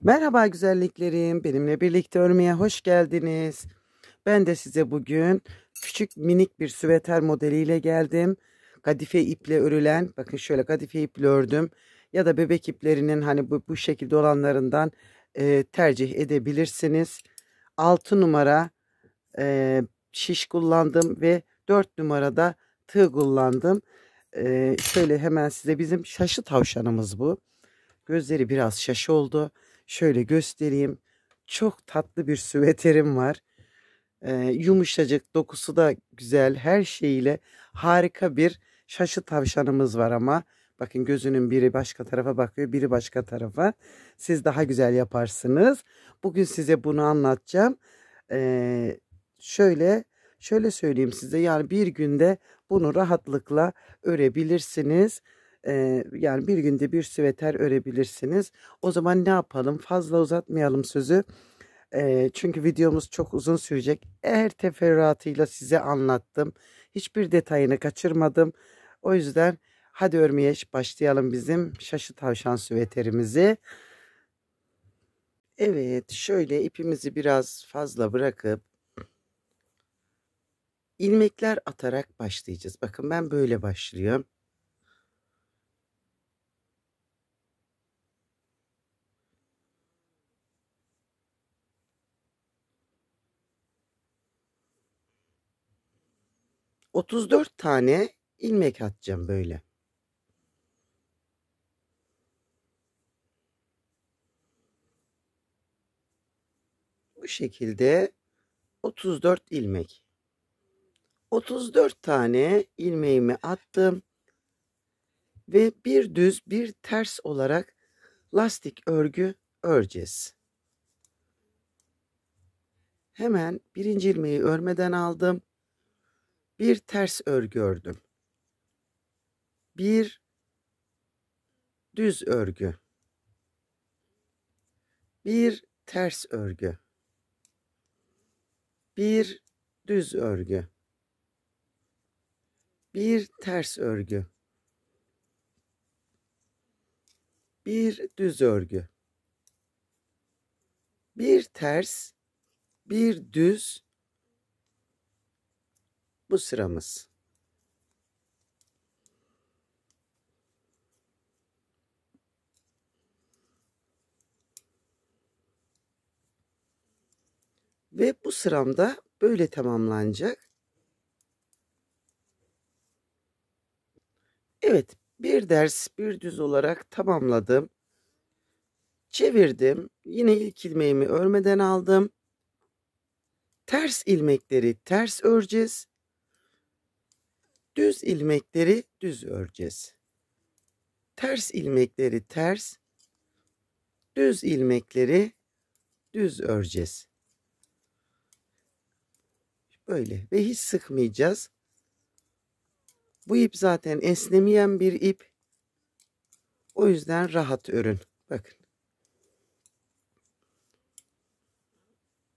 Merhaba güzelliklerim, benimle birlikte örmeye hoş geldiniz. Ben de size bugün küçük minik bir süveter modeliyle geldim. Kadife iple örülen, bakın şöyle kadife iple ördüm. Ya da bebek iplerinin hani bu şekilde olanlarından tercih edebilirsiniz. 6 numara şiş kullandım ve 4 numarada tığ kullandım. Şöyle hemen size bizim şaşı tavşanımız bu. Gözleri biraz şaşı oldu. Şöyle göstereyim. Çok tatlı bir süveterim var. Yumuşacık, dokusu da güzel. Her şeyiyle harika bir şaşı tavşanımız var ama. Bakın gözünün biri başka tarafa bakıyor, biri başka tarafa. Siz daha güzel yaparsınız. Bugün size bunu anlatacağım. Ee, şöyle şöyle söyleyeyim size. Yani bir günde bunu rahatlıkla örebilirsiniz. Yani bir günde bir süveter örebilirsiniz. O zaman ne yapalım? Fazla uzatmayalım sözü. Çünkü videomuz çok uzun sürecek. Her teferruatıyla size anlattım. Hiçbir detayını kaçırmadım. O yüzden hadi örmeye başlayalım bizim şaşı tavşan süveterimizi. Evet, şöyle ipimizi biraz fazla bırakıp ilmekler atarak başlayacağız. Bakın ben böyle başlıyorum. ...34 tane ilmek atacağım böyle. Bu şekilde 34 ilmek. 34 tane ilmeğimi attım ve bir düz bir ters olarak lastik örgü öreceğiz. Hemen birinci ilmeği örmeden aldım. Bir ters örgü ördüm. Bir düz örgü. Bir ters örgü. Bir düz örgü. Bir ters örgü. Bir düz örgü. Bir ters, bir düz, bu sıramız. Ve bu sıramda böyle tamamlanacak. Evet, bir ders bir düz olarak tamamladım. Çevirdim. Yine ilk ilmeğimi örmeden aldım. Ters ilmekleri ters öreceğiz. Düz ilmekleri düz öreceğiz. Ters ilmekleri ters, düz ilmekleri düz öreceğiz. Böyle ve hiç sıkmayacağız. Bu ip zaten esnemeyen bir ip. O yüzden rahat örün. Bakın.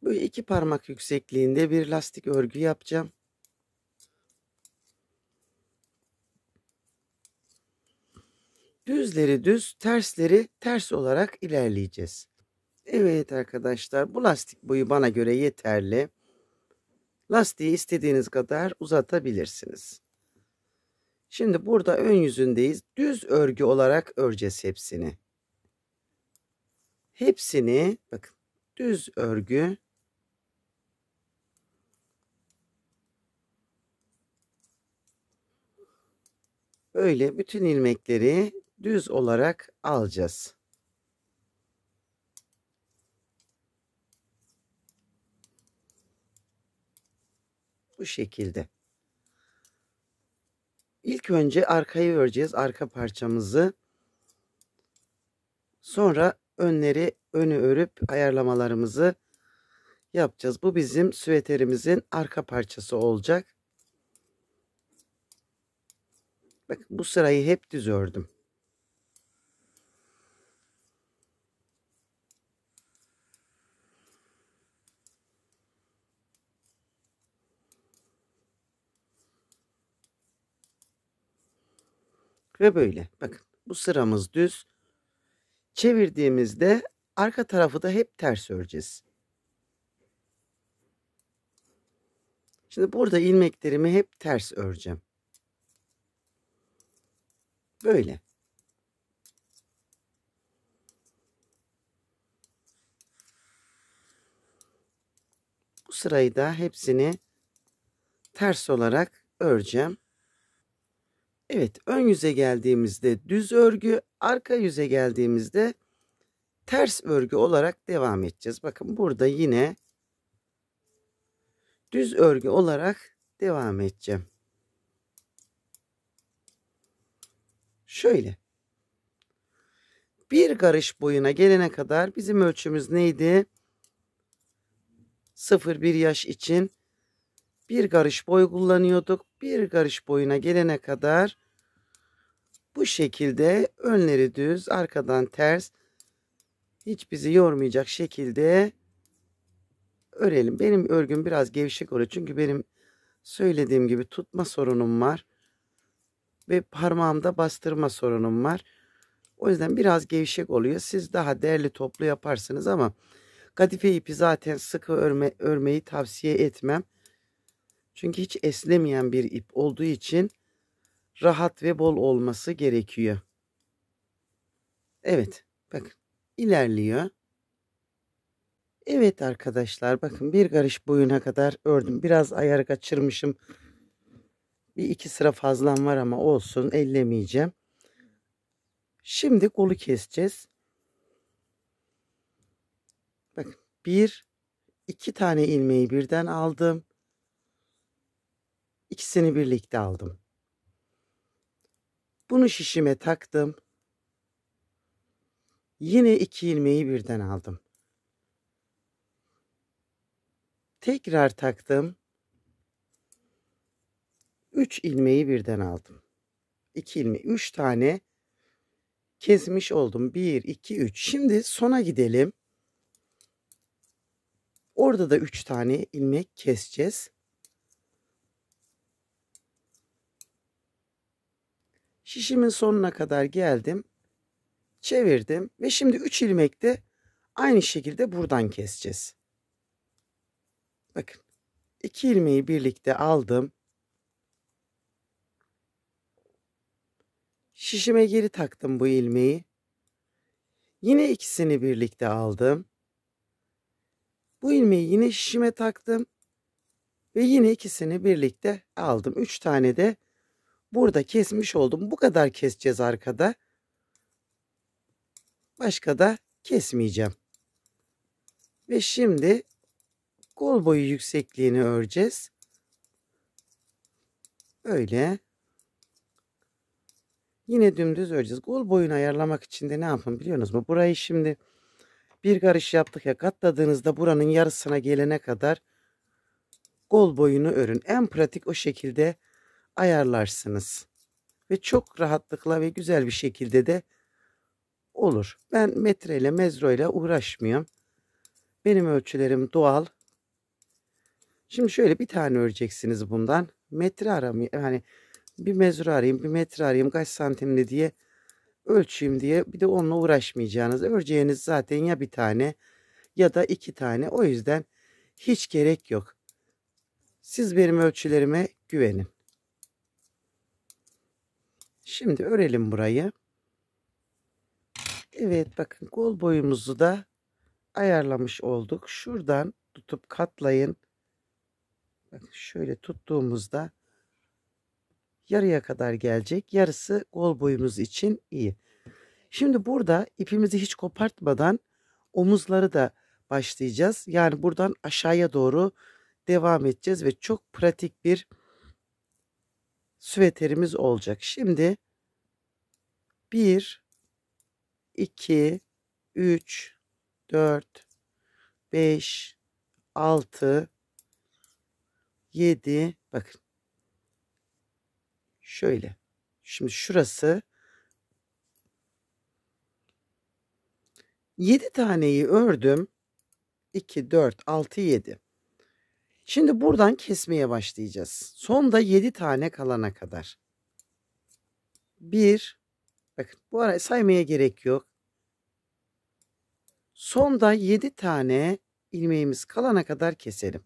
Böyle 2 parmak yüksekliğinde bir lastik örgü yapacağım. Düzleri düz, tersleri ters olarak ilerleyeceğiz. Evet arkadaşlar, bu lastik boyu bana göre yeterli. Lastiği istediğiniz kadar uzatabilirsiniz. Şimdi burada ön yüzündeyiz. Düz örgü olarak öreceğiz hepsini. Hepsini bakın, düz örgü. Böyle bütün ilmekleri düz olarak alacağız. Bu şekilde. İlk önce arkayı öreceğiz, arka parçamızı. Sonra önü örüp ayarlamalarımızı yapacağız. Bu bizim süveterimizin arka parçası olacak. Bakın bu sırayı hep düz ördüm. Ve böyle bakın bu sıramız düz. Çevirdiğimizde Arka tarafı da hep ters öreceğiz. Şimdi burada ilmeklerimi hep ters öreceğim. Böyle. Bu sırayı da hepsini ters olarak öreceğim. Evet, ön yüze geldiğimizde düz örgü, arka yüze geldiğimizde ters örgü olarak devam edeceğiz. Bakın burada yine düz örgü olarak devam edeceğim. Şöyle. Bir karış boyuna gelene kadar bizim ölçümüz neydi? 0-1 yaş için bir karış boy kullanıyorduk. Bir karış boyuna gelene kadar bu şekilde önleri düz, arkadan ters, hiç bizi yormayacak şekilde örelim. Benim örgüm biraz gevşek oluyor. Çünkü benim söylediğim gibi tutma sorunum var. Ve parmağımda bastırma sorunum var. O yüzden biraz gevşek oluyor. Siz daha değerli toplu yaparsınız ama kadife ipi zaten sıkı örmeyi tavsiye etmem. Çünkü hiç esnemeyen bir ip olduğu için rahat ve bol olması gerekiyor. Evet, bakın ilerliyor. Evet arkadaşlar, bakın bir karış boyuna kadar ördüm. Biraz ayarı kaçırmışım. Bir iki sıra fazlam var ama olsun, ellemeyeceğim. Şimdi kolu keseceğiz. Bakın iki tane ilmeği birden aldım. İkisini birlikte aldım. Bunu şişime taktım. Yine iki ilmeği birden aldım. Tekrar taktım. 3 ilmeği birden aldım. 2 ilmeği, 3 tane kesmiş oldum. 1, 2, 3. Şimdi sona gidelim. Orada da 3 tane ilmek keseceğiz. Şişimin sonuna kadar geldim. Çevirdim ve şimdi 3 ilmek de aynı şekilde buradan keseceğiz. Bakın 2 ilmeği birlikte aldım. Şişime geri taktım bu ilmeği. Yine ikisini birlikte aldım. Bu ilmeği yine şişime taktım. Ve yine ikisini birlikte aldım. 3 tane de burada kesmiş oldum. Bu kadar keseceğiz arkada. Başka da kesmeyeceğim. Ve şimdi kol boyu yüksekliğini öreceğiz. Öyle. Yine dümdüz öreceğiz. Kol boyunu ayarlamak için de ne yapın biliyor musunuz? Burayı şimdi bir karış yaptık ya, katladığınızda buranın yarısına gelene kadar kol boyunu örün. En pratik o şekilde ayarlarsınız. Ve çok rahatlıkla ve güzel bir şekilde de olur. Ben metreyle mezroyla uğraşmıyorum. Benim ölçülerim doğal. Şimdi şöyle bir tane öreceksiniz bundan. Metre aramayı, yani bir mezro arayayım, bir metre arayayım, kaç santimli diye ölçeyim diye bir de onunla uğraşmayacağınız. Öreceğiniz zaten ya bir tane ya da iki tane. O yüzden hiç gerek yok. Siz benim ölçülerime güvenin. Şimdi örelim burayı. Evet bakın kol boyumuzu da ayarlamış olduk. Şuradan tutup katlayın. Bakın şöyle tuttuğumuzda yarıya kadar gelecek. Yarısı kol boyumuz için iyi. Şimdi burada ipimizi hiç kopartmadan omuzları da başlayacağız. Yani buradan aşağıya doğru devam edeceğiz ve çok pratik bir süveterimiz olacak. Şimdi 1, 2, 3, 4, 5, 6, 7. Bakın. Şöyle. Şimdi şurası 7 taneyi ördüm. 2, 4, 6, 7. Şimdi buradan kesmeye başlayacağız. Sonda 7 tane kalana kadar. 1. Bakın bu ara saymaya gerek yok. Sonda 7 tane ilmeğimiz kalana kadar keselim.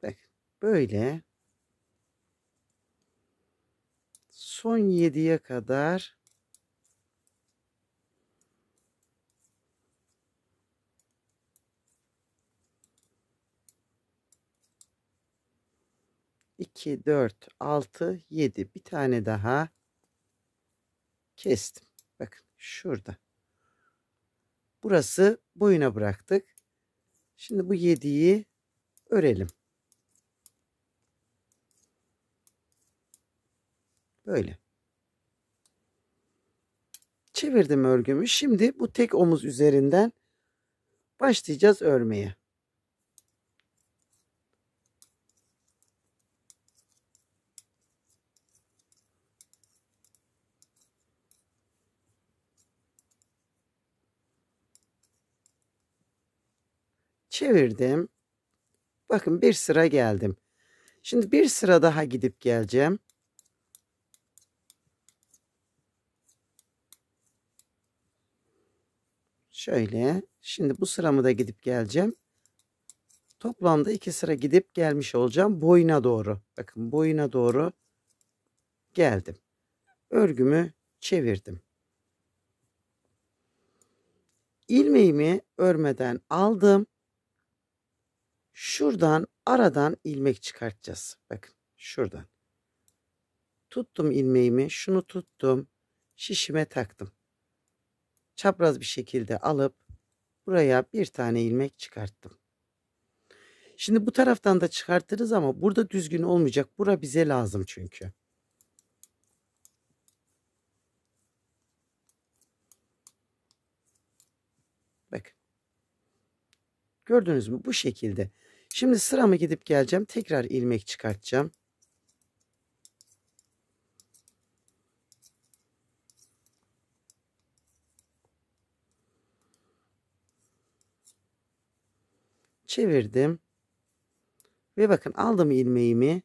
Bak böyle son 7'ye kadar iki, 4, 6, 7 bir tane daha kestim. Bakın şurada. Burası boyuna bıraktık. Şimdi bu 7'yi örelim. Böyle. Çevirdim örgümü. Şimdi bu tek omuz üzerinden başlayacağız örmeye. Çevirdim. Bakın bir sıra geldim. Şimdi bir sıra daha gidip geleceğim. Şöyle. Şimdi bu sıramı da gidip geleceğim. Toplamda 2 sıra gidip gelmiş olacağım. Boyuna doğru. Bakın boyuna doğru geldim. Örgümü çevirdim. İlmeğimi örmeden aldım. Şuradan aradan ilmek çıkartacağız. Bakın şuradan. Tuttum ilmeğimi. Şunu tuttum. Şişime taktım. Çapraz bir şekilde alıp buraya bir tane ilmek çıkarttım. Şimdi bu taraftan da çıkartırız ama burada düzgün olmayacak. Bura bize lazım çünkü. Bakın. Gördünüz mü? Bu şekilde. Şimdi sıramı gidip geleceğim. Tekrar ilmek çıkartacağım. Çevirdim. Ve bakın aldım ilmeğimi.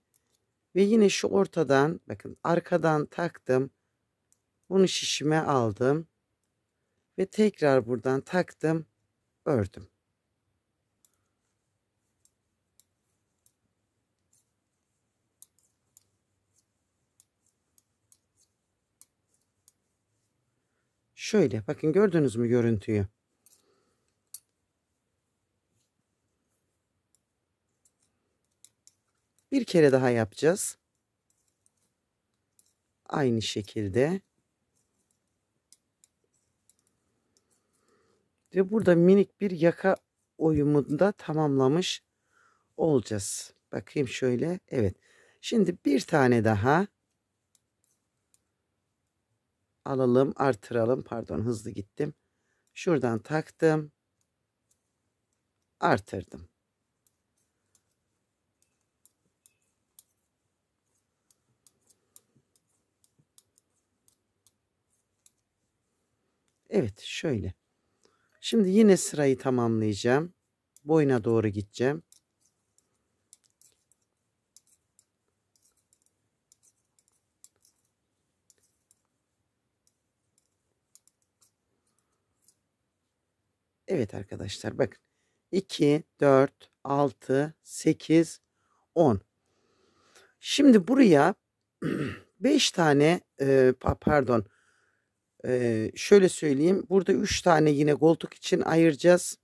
Ve yine şu ortadan bakın arkadan taktım. Bunu şişime aldım. Ve tekrar buradan taktım. Ördüm. Şöyle bakın gördünüz mü görüntüyü? Bir kere daha yapacağız. Aynı şekilde. Ve burada minik bir yaka oyumunu da tamamlamış olacağız. Bakayım şöyle. Evet. Şimdi bir tane daha alalım, artıralım. Pardon, hızlı gittim. Şuradan taktım. Artırdım. Evet, şöyle. Şimdi yine sırayı tamamlayacağım. Boyuna doğru gideceğim. Evet arkadaşlar bakın. 2, 4, 6, 8, 10. Şimdi buraya 5 tane pardon şöyle söyleyeyim. Burada 3 tane yine koltuk için ayıracağız.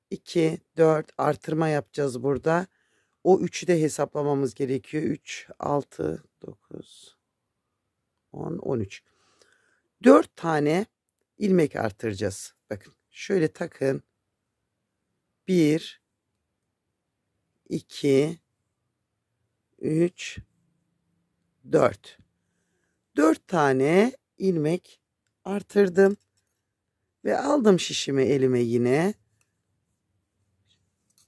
2, 4 artırma yapacağız burada. O 3'ü de hesaplamamız gerekiyor. 3, 6, 9, 10, 13. 4 tane ilmek artıracağız. Bakın şöyle takın. 1, 2, 3, 4. 4 tane ilmek artırdım. Ve aldım şişimi elime yine.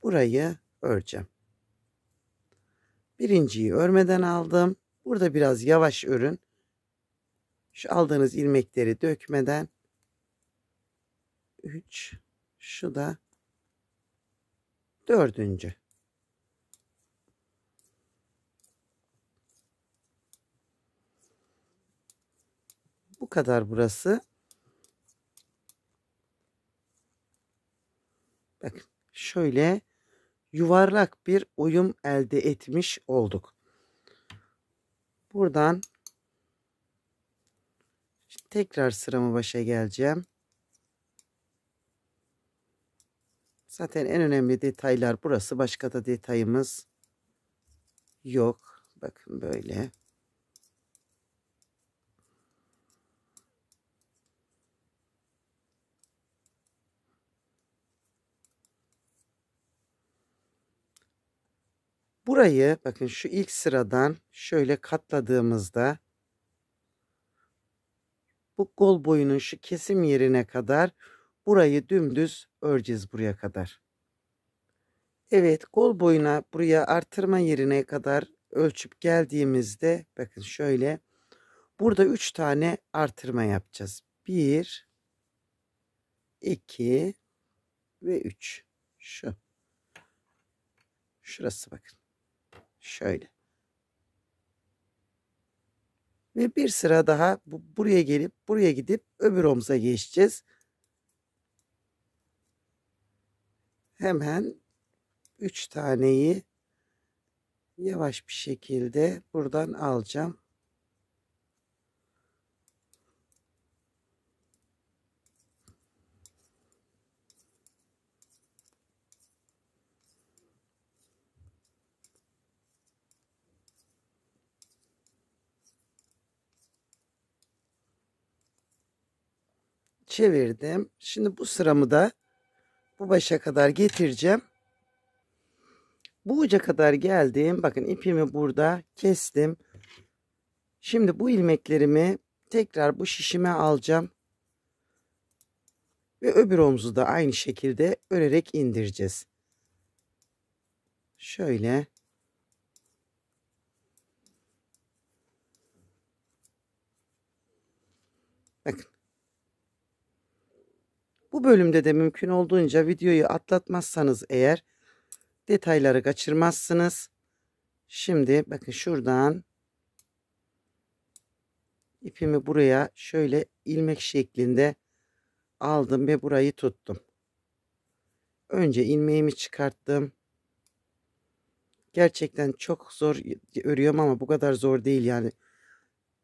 Burayı öreceğim. Birinciyi örmeden aldım. Burada biraz yavaş örün. Şu aldığınız ilmekleri dökmeden. 3. Şu da Dördüncü. Bu kadar burası. Bakın şöyle yuvarlak bir oyum elde etmiş olduk. Buradan tekrar sıramı başa geleceğim. Zaten en önemli detaylar burası. Başka da detayımız yok. Bakın böyle. Burayı bakın şu ilk sıradan şöyle katladığımızda bu kol boyunun şu kesim yerine kadar burayı dümdüz öreceğiz buraya kadar. Evet, kol boyuna buraya artırma yerine kadar ölçüp geldiğimizde bakın şöyle burada 3 tane artırma yapacağız. 1 2 ve 3. Şurası bakın. Şöyle. Ve bir sıra daha buraya gelip buraya gidip öbür omuza geçeceğiz. Hemen 3 taneyi yavaş bir şekilde buradan alacağım. Çevirdim. Şimdi bu sıramı da bu başa kadar getireceğim. Bu uca kadar geldim. Bakın ipimi burada kestim. Şimdi bu ilmeklerimi tekrar bu şişime alacağım. Ve öbür omuzu da aynı şekilde örerek indireceğiz. Şöyle. Bakın. Bu bölümde de mümkün olduğunca videoyu atlatmazsanız eğer detayları kaçırmazsınız. Şimdi bakın şuradan ipimi buraya şöyle ilmek şeklinde aldım ve burayı tuttum. Önce ilmeğimi çıkarttım. Gerçekten çok zor örüyorum ama bu kadar zor değil yani.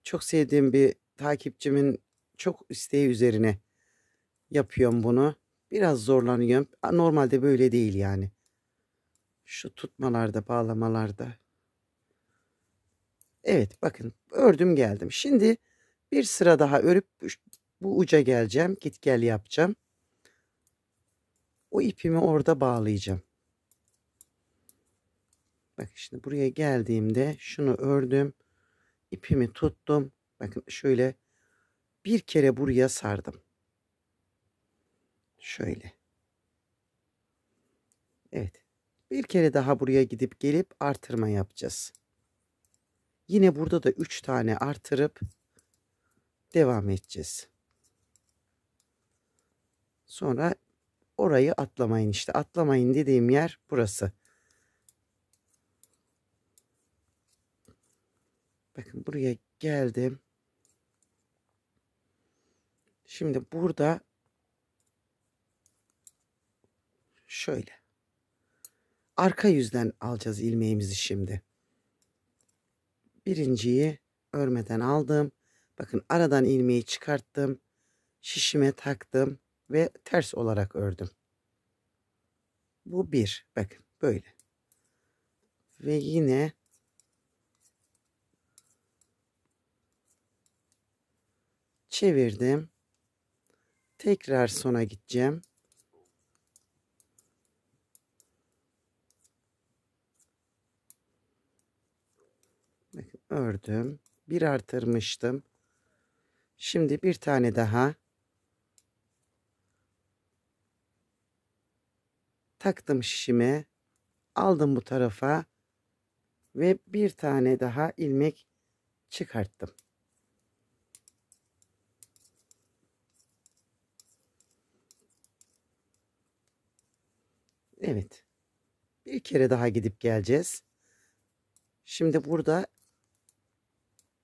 Çok sevdiğim bir takipçimin çok isteği üzerine yapıyorum bunu. Biraz zorlanıyorum. Normalde böyle değil yani. Şu tutmalarda, bağlamalarda. Evet bakın ördüm geldim. Şimdi bir sıra daha örüp bu uca geleceğim. Git gel yapacağım. O ipimi orada bağlayacağım. Bak şimdi buraya geldiğimde şunu ördüm. İpimi tuttum. Bakın şöyle bir kere buraya sardım. Şöyle. Evet. Bir kere daha buraya gidip gelip artırma yapacağız. Yine burada da 3 tane artırıp devam edeceğiz. Sonra orayı atlamayın işte. Atlamayın dediğim yer burası. Bakın buraya geldim. Şimdi burada şöyle. Arka yüzden alacağız ilmeğimizi şimdi. Birinciyi örmeden aldım. Bakın aradan ilmeği çıkarttım. Şişime taktım ve ters olarak ördüm. Bu bir. Bakın böyle. Ve yine çevirdim. Tekrar sona gideceğim. Bakın ördüm. Bir artırmıştım. Şimdi bir tane daha taktım şişime. Aldım bu tarafa ve bir tane daha ilmek çıkarttım. Evet. Bir kere daha gidip geleceğiz. Şimdi burada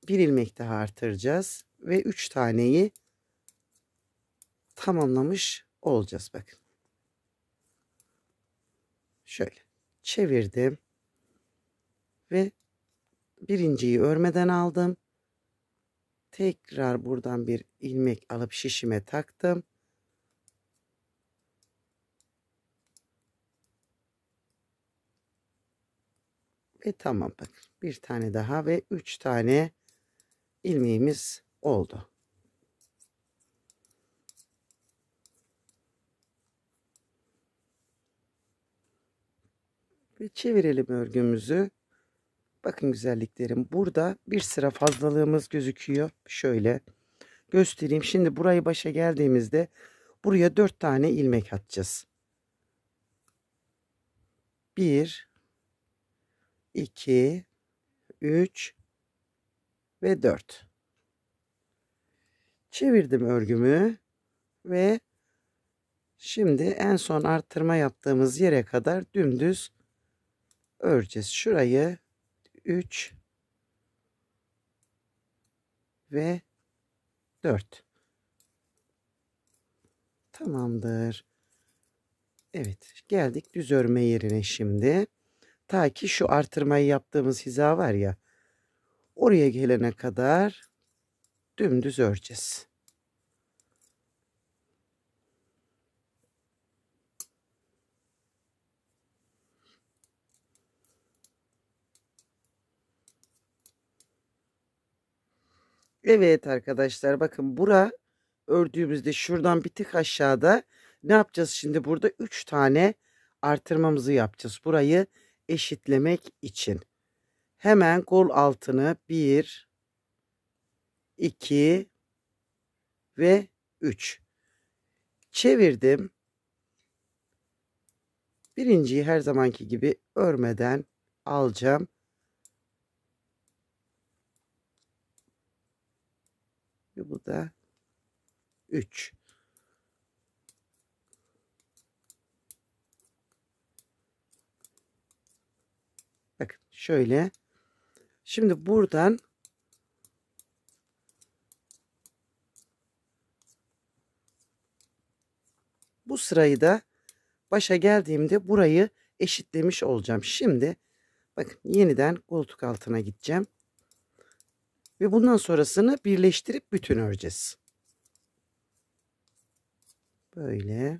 bir ilmek daha artıracağız ve 3 taneyi tamamlamış olacağız. Bakın. Şöyle çevirdim ve birinciyi örmeden aldım. Tekrar buradan bir ilmek alıp şişime taktım. Ve tamam, bakın bir tane daha ve 3 tane ilmeğimiz oldu. Ve çevirelim örgümüzü. Bakın güzelliklerim, burada bir sıra fazlalığımız gözüküyor. Şöyle göstereyim. Şimdi burayı başa geldiğimizde buraya 4 tane ilmek atacağız. 1, 2, 3 ve 4. Çevirdim örgümü ve şimdi en son arttırma yaptığımız yere kadar dümdüz öreceğiz. Şurayı 3 ve 4. Tamamdır. Evet, geldik düz örme yerine şimdi. Ta ki şu artırmayı yaptığımız hiza var ya, oraya gelene kadar dümdüz öreceğiz. Evet arkadaşlar, bakın bura ördüğümüzde şuradan bir tık aşağıda ne yapacağız şimdi? Burada 3 tane artırmamızı yapacağız. Burayı eşitlemek için. Hemen kol altını 1, 2 ve 3. Çevirdim. Birinciyi her zamanki gibi örmeden alacağım. Ve bu da 3. Bakın şöyle. Şimdi buradan bu sırayı da başa geldiğimde burayı eşitlemiş olacağım. Şimdi bakın yeniden koltuk altına gideceğim. Ve bundan sonrasını birleştirip bütün öreceğiz. Böyle.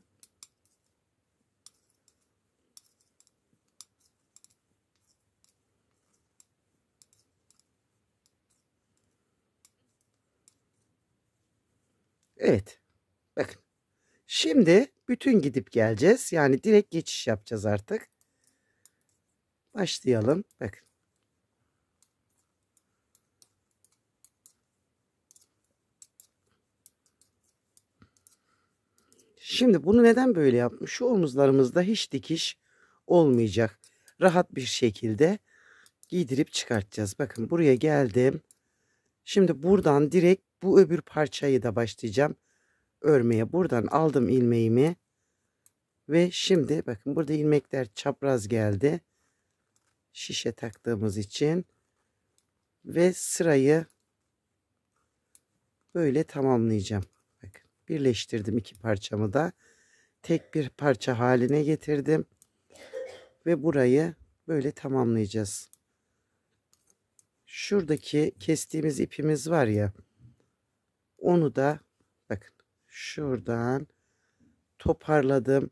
Evet. Bakın. Şimdi bütün gidip geleceğiz. Yani direkt geçiş yapacağız artık. Başlayalım. Bakın. Şimdi bunu neden böyle yapmış? Şu omuzlarımızda hiç dikiş olmayacak. Rahat bir şekilde giydirip çıkartacağız. Bakın buraya geldim. Şimdi buradan direkt bu öbür parçayı da başlayacağım örmeye. Buradan aldım ilmeğimi. Ve şimdi bakın burada ilmekler çapraz geldi. Şişe taktığımız için. Ve sırayı böyle tamamlayacağım. Bakın birleştirdim iki parçamı da. Tek bir parça haline getirdim. Ve burayı böyle tamamlayacağız. Şuradaki kestiğimiz ipimiz var ya. Onu da bakın şuradan toparladım.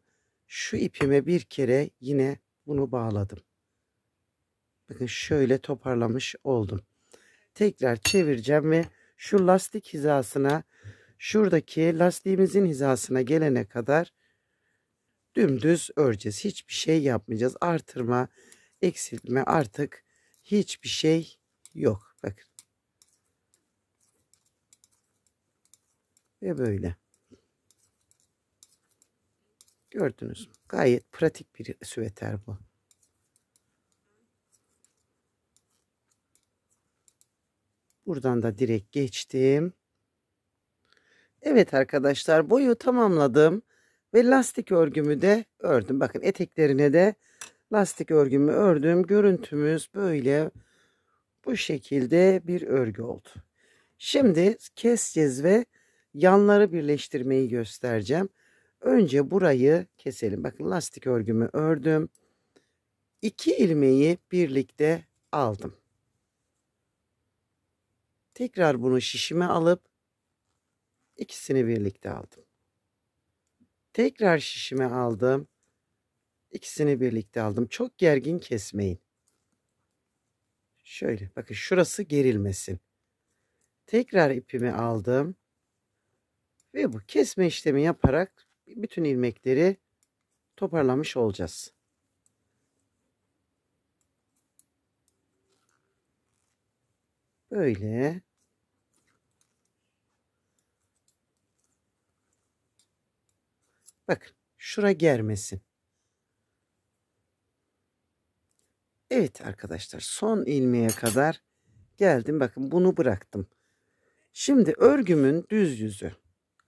Şu ipime bir kere yine bunu bağladım. Bakın şöyle toparlamış oldum. Tekrar çevireceğim ve şu lastik hizasına, şuradaki lastiğimizin hizasına gelene kadar dümdüz öreceğiz. Hiçbir şey yapmayacağız. Artırma, eksiltme artık hiçbir şey yok. Bakın. Ve böyle. Gördünüz mü? Gayet pratik bir süveter bu. Buradan da direkt geçtim. Evet arkadaşlar, boyu tamamladım. Ve lastik örgümü de ördüm. Bakın eteklerine de Lastik örgümü ördüm. Görüntümüz böyle bu şekilde bir örgü oldu. Şimdi keseceğiz ve yanları birleştirmeyi göstereceğim. Önce burayı keselim. Bakın lastik örgümü ördüm. 2 ilmeği birlikte aldım. Tekrar bunu şişime alıp ikisini birlikte aldım. Tekrar şişime aldım. İkisini birlikte aldım. Çok gergin kesmeyin. Şöyle bakın şurası gerilmesin. Tekrar ipimi aldım. Ve bu kesme işlemi yaparak bütün ilmekleri toparlamış olacağız. Böyle. Bakın şura germesin. Evet arkadaşlar, son ilmeğe kadar geldim. Bakın bunu bıraktım. Şimdi örgümün düz yüzü,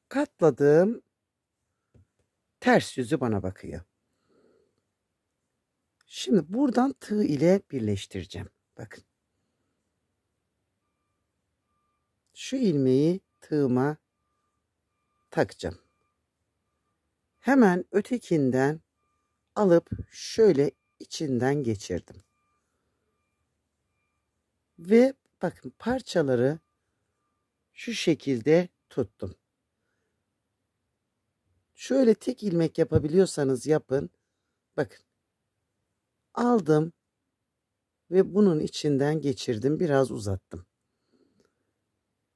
katladığım ters yüzü bana bakıyor. Şimdi buradan tığ ile birleştireceğim. Bakın. Şu ilmeği tığıma takacağım. Hemen ötekinden alıp şöyle içinden geçirdim. Ve bakın parçaları şu şekilde tuttum. Şöyle tek ilmek yapabiliyorsanız yapın. Bakın. Aldım ve bunun içinden geçirdim. Biraz uzattım.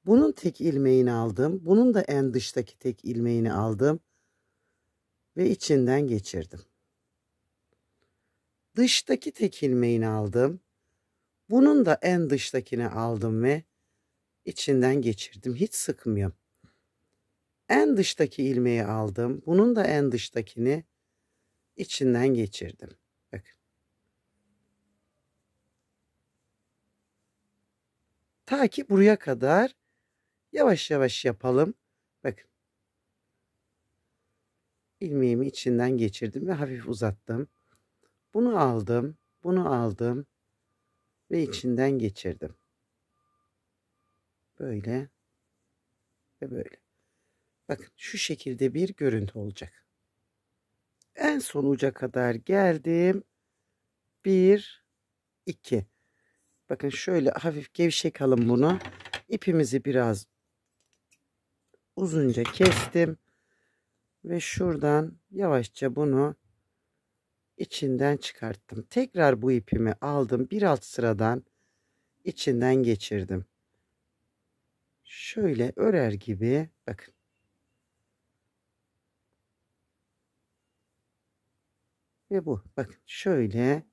Bunun tek ilmeğini aldım. Bunun da en dıştaki tek ilmeğini aldım. Ve içinden geçirdim. Dıştaki tek ilmeğini aldım. Bunun da en dıştakini aldım ve içinden geçirdim. Hiç sıkmıyorum. En dıştaki ilmeği aldım. Bunun da en dıştakini içinden geçirdim. Bakın. Ta ki buraya kadar yavaş yavaş yapalım. Bakın. İlmeğimi içinden geçirdim ve hafif uzattım. Bunu aldım. Bunu aldım. Ve içinden geçirdim. Böyle. Ve böyle. Bakın şu şekilde bir görüntü olacak. En son uca kadar geldim. 1, 2. Bakın şöyle hafif gevşek alın bunu. İpimizi biraz uzunca kestim. Ve şuradan yavaşça bunu içinden çıkarttım. Tekrar bu ipimi aldım. Bir alt sıradan içinden geçirdim. Şöyle örer gibi bakın. Ve bu bakın şöyle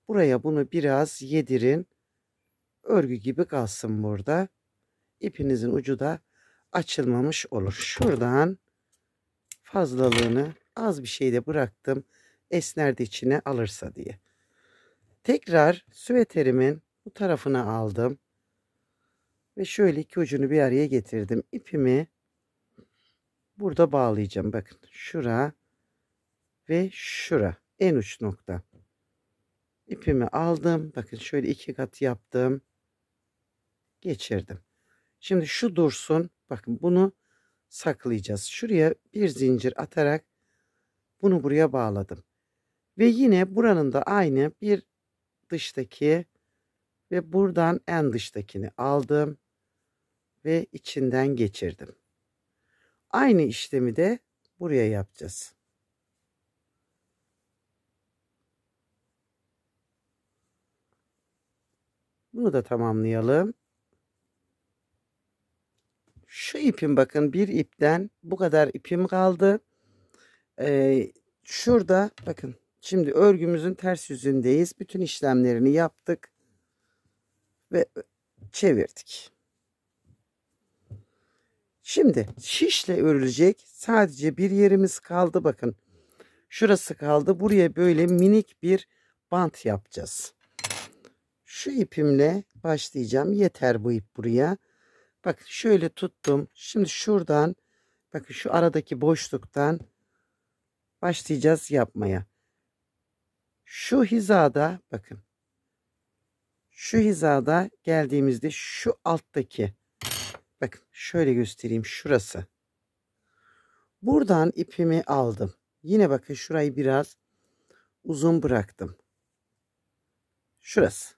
buraya bunu biraz yedirin. Örgü gibi kalsın burada. İpinizin ucu da açılmamış olur. Şuradan fazlalığını az bir şey de bıraktım. Esner de içine alırsa diye. Tekrar süveterimin bu tarafına aldım. Ve şöyle iki ucunu bir araya getirdim. İpimi burada bağlayacağım. Bakın şura ve şura. En uç nokta. İpimi aldım. Bakın şöyle 2 kat yaptım. Geçirdim. Şimdi şu dursun. Bakın bunu saklayacağız. Şuraya bir zincir atarak bunu buraya bağladım. Ve yine buranın da aynı bir dıştaki ve buradan en dıştakini aldım ve içinden geçirdim. Aynı işlemi de buraya yapacağız. Bunu da tamamlayalım. Şu ipim bakın bir ipten bu kadar ipim kaldı. Şurada bakın şimdi örgümüzün ters yüzündeyiz. Bütün işlemlerini yaptık ve çevirdik. Şimdi şişle örülecek sadece bir yerimiz kaldı. Bakın şurası kaldı. Buraya böyle minik bir bant yapacağız. Şu ipimle başlayacağım. Yeter bu ip buraya. Bakın şöyle tuttum. Şimdi şuradan bakın şu aradaki boşluktan başlayacağız yapmaya. Şu hizada bakın. Şu hizada geldiğimizde şu alttaki, bakın şöyle göstereyim, şurası. Buradan ipimi aldım. Yine bakın şurayı biraz uzun bıraktım. Şurası.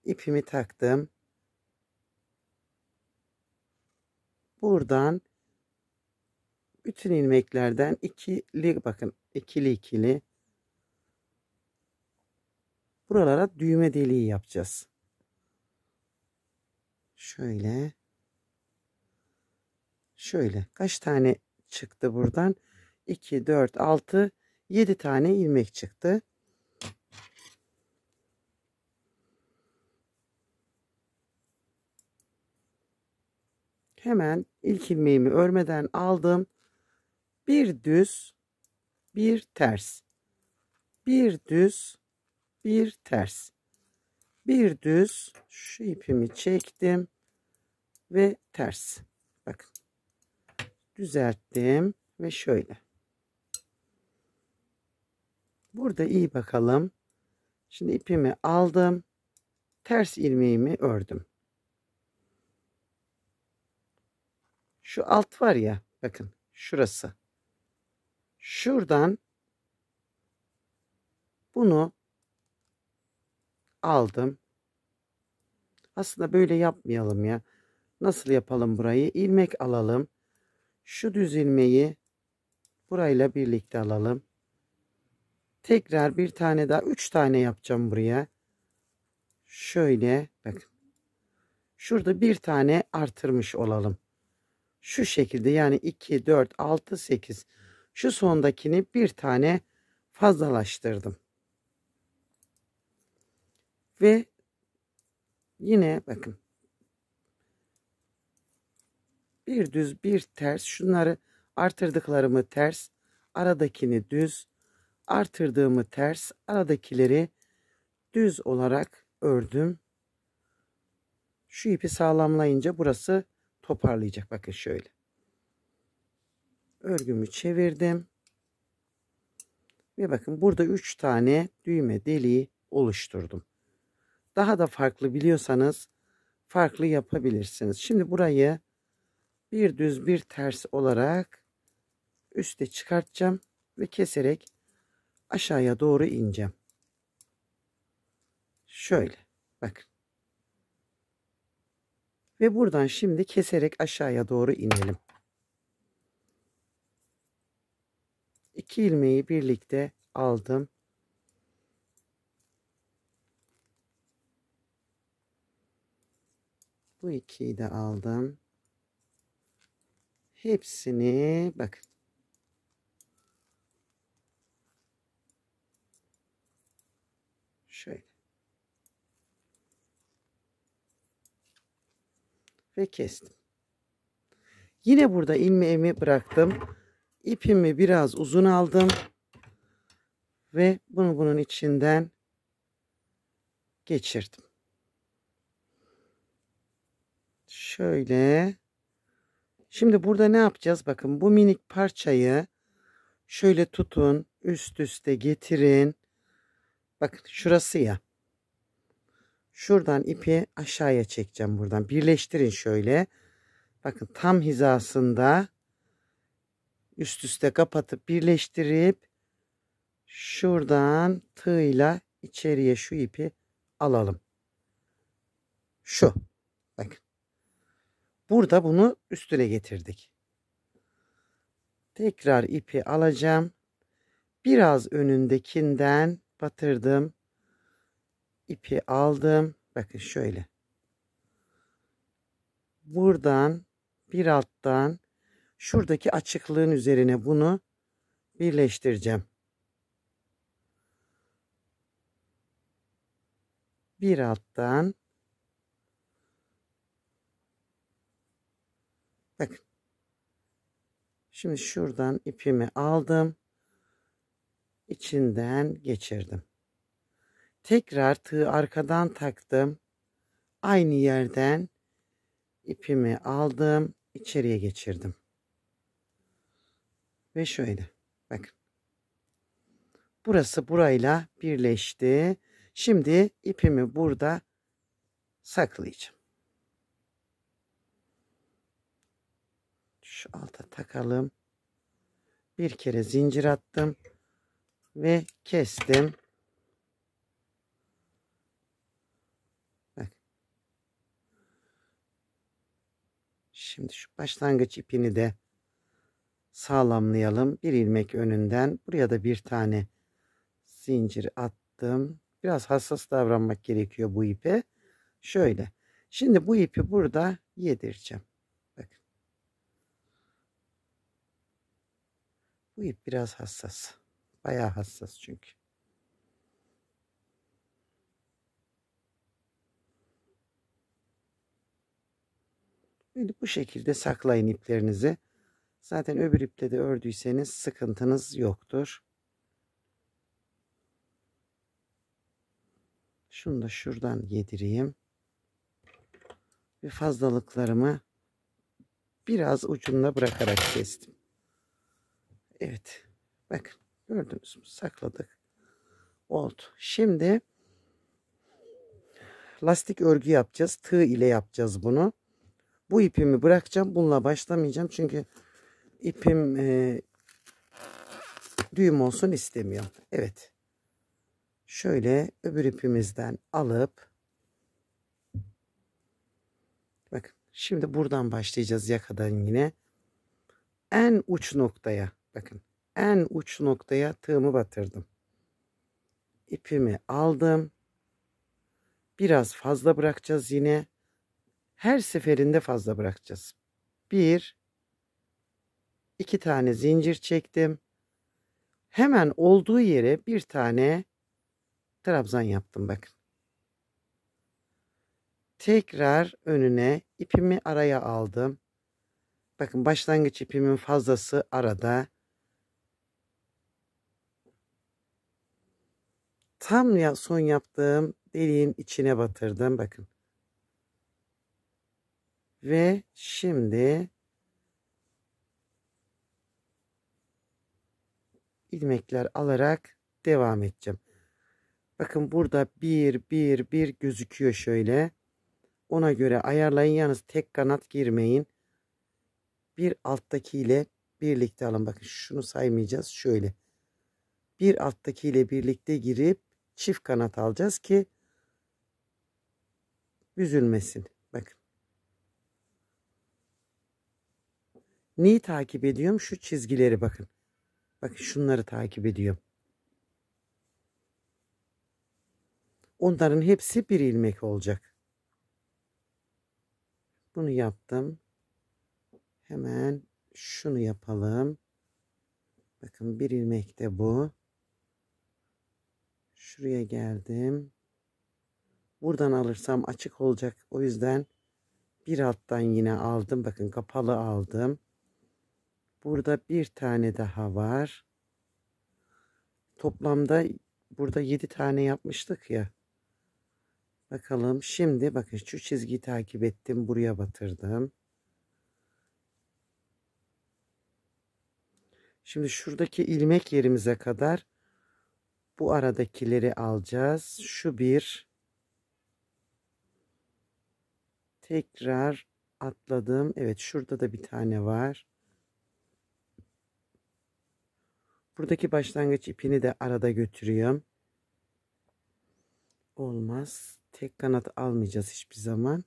İpimi taktım. Buradan bütün ilmeklerden ikili, bakın ikili ikili buralara düğme deliği yapacağız. Şöyle. Şöyle. Kaç tane çıktı buradan? 2, 4, 6, 7 tane ilmek çıktı. Hemen ilk ilmeğimi örmeden aldım. Bir düz, bir ters. Bir düz, bir ters. Bir düz, şu ipimi çektim ve ters. Bakın. Düzelttim ve şöyle. Burada iyi bakalım. Şimdi ipimi aldım. Ters ilmeğimi ördüm. Şu alt var ya, bakın şurası. Şuradan bunu aldım. Aslında böyle yapmayalım ya. Nasıl yapalım burayı? İlmek alalım. Şu düz ilmeği burayla birlikte alalım. Tekrar bir tane daha, 3 tane yapacağım buraya. Şöyle bakın. Şurada bir tane artırmış olalım. Şu şekilde, yani 2, 4, 6, 8. Şu sondakini bir tane fazlalaştırdım. Ve yine bakın. Bir düz, bir ters. Şunları artırdıklarımı ters, aradakini düz, artırdığımı ters, aradakileri düz olarak ördüm. Şu ipi sağlamlayınca burası toparlayacak. Bakın şöyle. Örgümü çevirdim. Ve bakın burada 3 tane düğme deliği oluşturdum. Daha da farklı biliyorsanız farklı yapabilirsiniz. Şimdi burayı bir düz bir ters olarak üste çıkartacağım ve keserek aşağıya doğru ineceğim. Şöyle bakın. Ve buradan şimdi keserek aşağıya doğru inelim. 2 ilmeği birlikte aldım. Bu 2'yi de aldım. Hepsini bakın. Şöyle. Ve kestim. Yine burada ilmeğimi bıraktım. İpimi biraz uzun aldım. Ve bunu bunun içinden geçirdim. Şöyle. Şimdi burada ne yapacağız? Bakın bu minik parçayı şöyle tutun. Üst üste getirin. Bakın şurası ya. Şuradan ipi aşağıya çekeceğim buradan. Birleştirin şöyle. Bakın tam hizasında üst üste kapatıp birleştirip şuradan tığla içeriye şu ipi alalım. Şu. Bakın. Burada bunu üstüne getirdik. Tekrar ipi alacağım. Biraz önündekinden batırdım. İpi aldım. Bakın şöyle. Buradan bir alttan şuradaki açıklığın üzerine bunu birleştireceğim. Bir alttan. Bakın. Şimdi şuradan ipimi aldım. İçinden geçirdim. Tekrar tığı arkadan taktım. Aynı yerden ipimi aldım. İçeriye geçirdim. Ve şöyle. Bakın. Burası burayla birleşti. Şimdi ipimi burada saklayacağım. Şu alta takalım. Bir kere zincir attım ve kestim. Bak. Şimdi şu başlangıç ipini de sağlamlayalım. Bir ilmek önünden. Buraya da bir tane zincir attım. Biraz hassas davranmak gerekiyor bu ipe. Şöyle. Şimdi bu ipi burada yedireceğim. Bakın. Bu ip biraz hassas. Bayağı hassas çünkü. Böyle bu şekilde saklayın iplerinizi. Zaten öbür iple de ördüyseniz sıkıntınız yoktur. Şunu da şuradan yedireyim. Ve fazlalıklarımı biraz ucunda bırakarak kestim. Evet. Bakın gördünüz mü? Sakladık. Oldu. Şimdi lastik örgü yapacağız. Tığ ile yapacağız bunu. Bu ipimi bırakacağım. Bununla başlamayacağım. Çünkü ipim düğüm olsun istemiyorum. Evet. Şöyle öbür ipimizden alıp bakın şimdi buradan başlayacağız yakadan yine. En uç noktaya bakın. En uç noktaya tığımı batırdım. İpimi aldım. Biraz fazla bırakacağız yine. Her seferinde fazla bırakacağız. Bir, iki tane zincir çektim. Hemen olduğu yere bir tane trabzan yaptım bakın. Tekrar önüne ipimi araya aldım. Bakın başlangıç ipimin fazlası arada. Tam ya son yaptığım deliğin içine batırdım bakın. Ve şimdi ilmekler alarak devam edeceğim. Bakın burada bir gözüküyor şöyle. Ona göre ayarlayın. Yalnız tek kanat girmeyin. Bir alttaki ile birlikte alın. Bakın şunu saymayacağız. Şöyle. Bir alttaki ile birlikte girip çift kanat alacağız ki büzülmesin. Bakın. Neyi takip ediyorum? Şu çizgileri bakın. Bakın şunları takip ediyorum. Onların hepsi bir ilmek olacak. Bunu yaptım. Hemen şunu yapalım. Bakın bir ilmek de bu. Şuraya geldim. Buradan alırsam açık olacak. O yüzden bir alttan yine aldım. Bakın kapalı aldım. Burada bir tane daha var. Toplamda burada 7 tane yapmıştık ya. Bakalım şimdi bakın şu çizgiyi takip ettim. Buraya batırdım. Şimdi şuradaki ilmek yerimize kadar bu aradakileri alacağız. Şu bir. Tekrar atladım. Evet şurada da bir tane var. Buradaki başlangıç ipini de arada götürüyorum. Olmaz. Tek kanat almayacağız hiçbir zaman.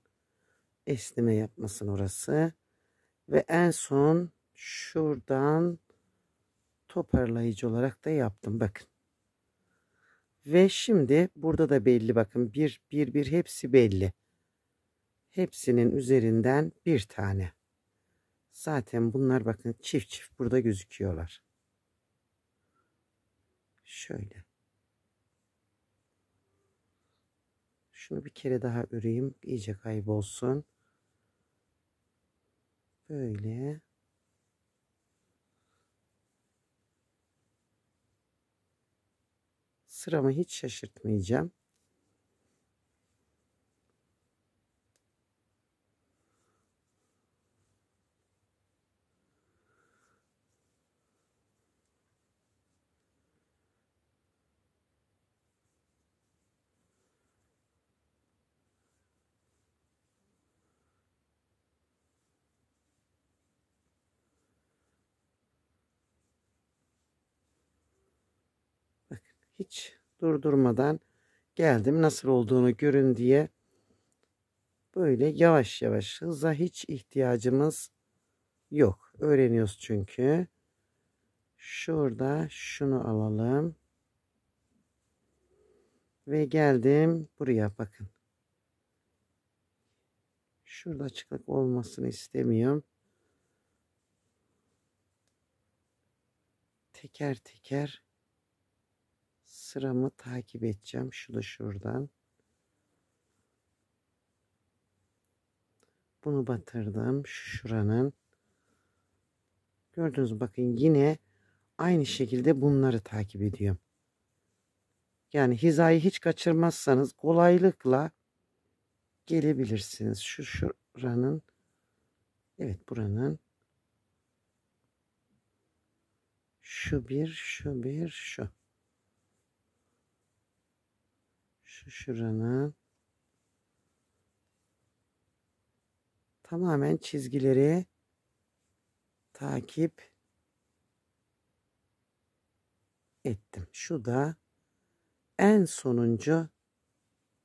Esneme yapmasın orası. Ve en son şuradan toparlayıcı olarak da yaptım. Bakın. Ve şimdi burada da belli bakın. Bir hepsi belli. Hepsinin üzerinden bir tane. Zaten bunlar bakın çift çift burada gözüküyorlar. Şöyle. Şunu bir kere daha öreyim. İyice kaybolsun. Böyle. Sıramı hiç şaşırtmayacağım. hiç durdurmadan geldim. Nasıl olduğunu görün diye. Böyle yavaş yavaş, hıza hiç ihtiyacımız yok. Öğreniyoruz çünkü. Şurada şunu alalım. Ve geldim buraya, bakın. Şurada açıklık olmasını istemiyorum. Teker teker sıramı takip edeceğim. Şu da şuradan. Bunu batırdım. Şuranın. Gördünüz mü? Bakın yine aynı şekilde bunları takip ediyorum. Yani hizayı hiç kaçırmazsanız kolaylıkla gelebilirsiniz. Şuranın. Evet, buranın. Şu bir, şu bir, şu. Şu şuranın. Tamamen çizgileri takip ettim. Şu da en sonuncu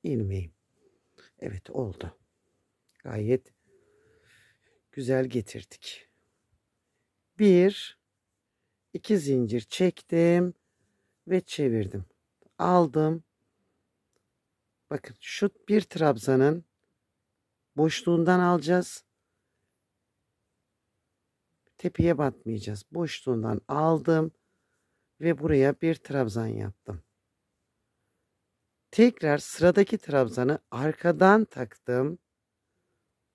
ilmeğim. Evet, oldu. Gayet güzel getirdik. Bir, iki zincir çektim ve çevirdim. Aldım. Bakın şu bir trabzanın boşluğundan alacağız. Tepeye batmayacağız. Boşluğundan aldım ve buraya bir trabzan yaptım. Tekrar sıradaki trabzanı arkadan taktım.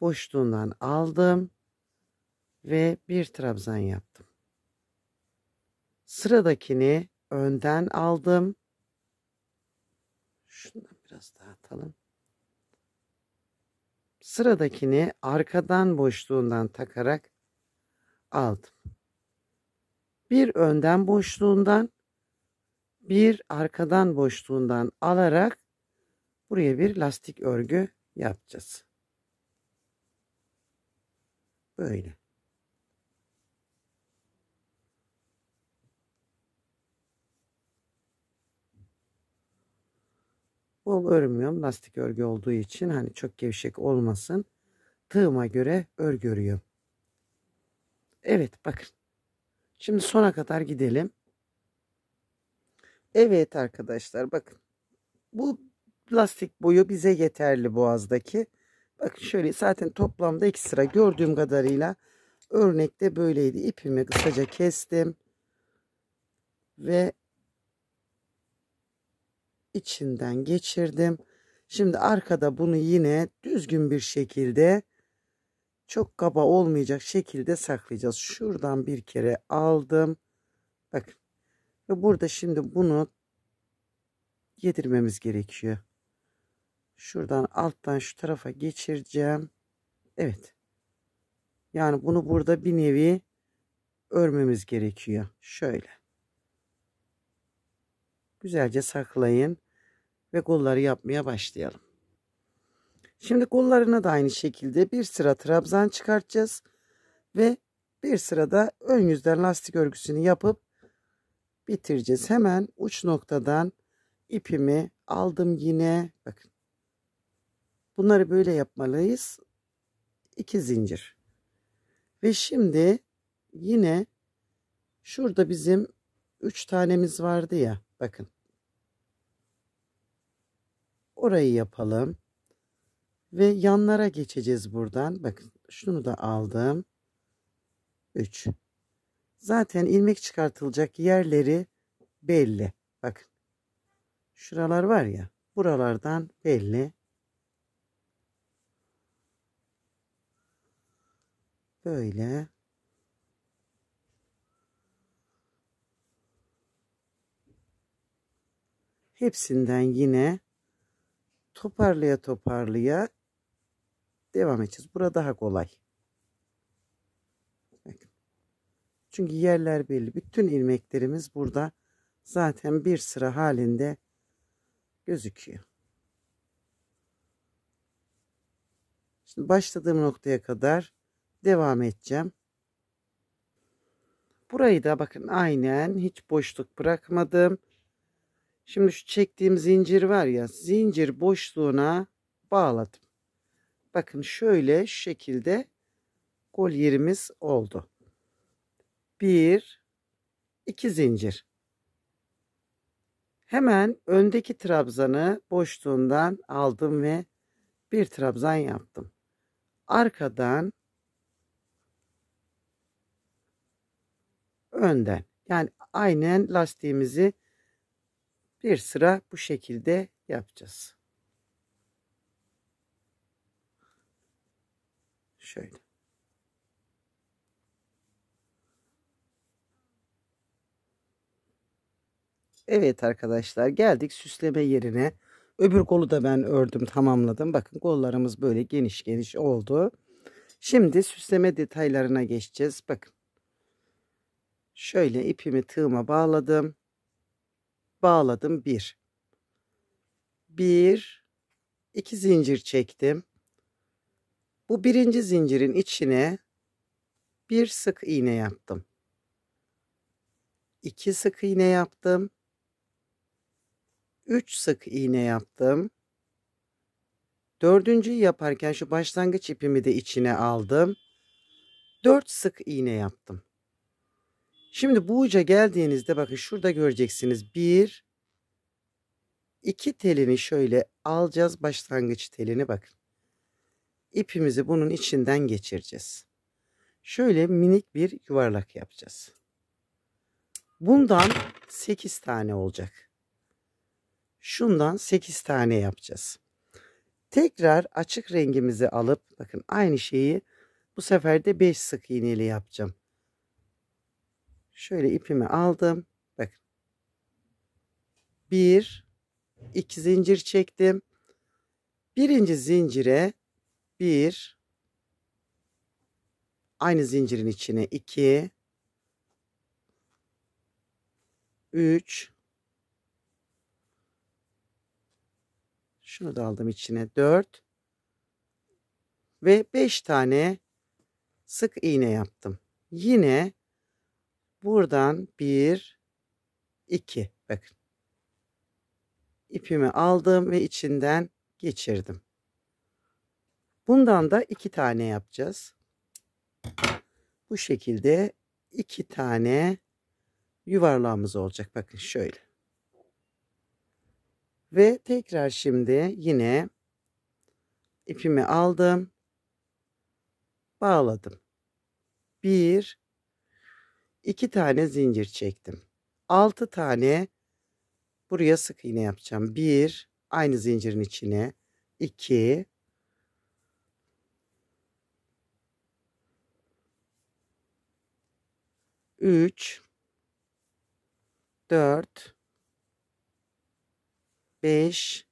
Boşluğundan aldım ve bir trabzan yaptım. Sıradakini önden aldım. Şundan biraz daha atalım. Sıradakini arkadan boşluğundan takarak aldım. Bir önden boşluğundan, bir arkadan boşluğundan alarak buraya bir lastik örgü yapacağız. Böyle. Bol örmüyorum, lastik örgü olduğu için, hani çok gevşek olmasın. Tığıma göre örgü örüyorum. Evet, bakın. Şimdi sona kadar gidelim. Evet arkadaşlar, bakın. Bu lastik boyu bize yeterli boğazdaki. Bakın şöyle, zaten toplamda 2 sıra gördüğüm kadarıyla örnekte böyleydi. İpimi kısaca kestim. Ve içinden geçirdim. Şimdi arkada bunu yine düzgün bir şekilde, çok kaba olmayacak şekilde saklayacağız. Şuradan bir kere aldım. Bakın. Ve burada şimdi bunu yedirmemiz gerekiyor. Şuradan alttan şu tarafa geçireceğim. Evet. Yani bunu burada bir nevi örmemiz gerekiyor. Şöyle. Güzelce saklayın. Ve kolları yapmaya başlayalım. Şimdi kollarına da aynı şekilde bir sıra trabzan çıkartacağız. Ve bir sırada ön yüzden lastik örgüsünü yapıp bitireceğiz. Hemen uç noktadan ipimi aldım yine. Bakın. Bunları böyle yapmalıyız. 2 zincir. Ve şimdi yine şurada bizim 3 tanemiz vardı ya. Bakın. Orayı yapalım. Ve yanlara geçeceğiz buradan. Bakın şunu da aldım. 3. Zaten ilmek çıkartılacak yerleri belli. Bakın. Şuralar var ya. Buralardan belli. Böyle. Hepsinden yine toparlaya toparlaya devam edeceğiz. Burada daha kolay. Bakın. Çünkü yerler belli. Bütün ilmeklerimiz burada zaten bir sıra halinde gözüküyor. Şimdi başladığım noktaya kadar devam edeceğim. Burayı da bakın aynen hiç boşluk bırakmadım. Şimdi şu çektiğim zincir var ya, zincir boşluğuna bağladım. Bakın şöyle şu şekilde kol yerimiz oldu. 1 2 zincir. Hemen öndeki trabzanı boşluğundan aldım ve bir trabzan yaptım. Arkadan önden, yani aynen lastiğimizi bir sıra bu şekilde yapacağız. Şöyle. Evet arkadaşlar, geldik süsleme yerine. Öbür kolu da ben ördüm, tamamladım. Bakın kollarımız böyle geniş geniş oldu. Şimdi süsleme detaylarına geçeceğiz. Bakın. Şöyle ipimi tığıma bağladım. Bağladım 1 2 zincir çektim. Bu birinci zincirin içine bir sık iğne yaptım. 2 sık iğne yaptım. 3 sık iğne yaptım. Dördüncüyü yaparken şu başlangıç ipimi de içine aldım. 4 sık iğne yaptım. Şimdi bu uca geldiğinizde bakın şurada göreceksiniz. 1 2 telini şöyle alacağız, başlangıç telini bakın. İpimizi bunun içinden geçireceğiz. Şöyle minik bir yuvarlak yapacağız. Bundan 8 tane olacak. Şundan 8 tane yapacağız. Tekrar açık rengimizi alıp bakın aynı şeyi bu sefer de 5 sık iğneli yapacağım. Şöyle ipimi aldım. Bakın. 1 2 zincir çektim. Birinci zincire 1, aynı zincirin içine 2, 3, şunu da aldım içine 4 ve 5 tane sık iğne yaptım. Yine buradan 1 2, bakın. İpimi aldım ve içinden geçirdim. Bundan da 2 tane yapacağız. Bu şekilde 2 tane yuvarlağımız olacak. Bakın şöyle. Ve tekrar şimdi yine ipimi aldım. Bağladım. 1 2 tane zincir çektim. 6 tane buraya sık iğne yapacağım. 1, aynı zincirin içine 2, 3, 4, 5,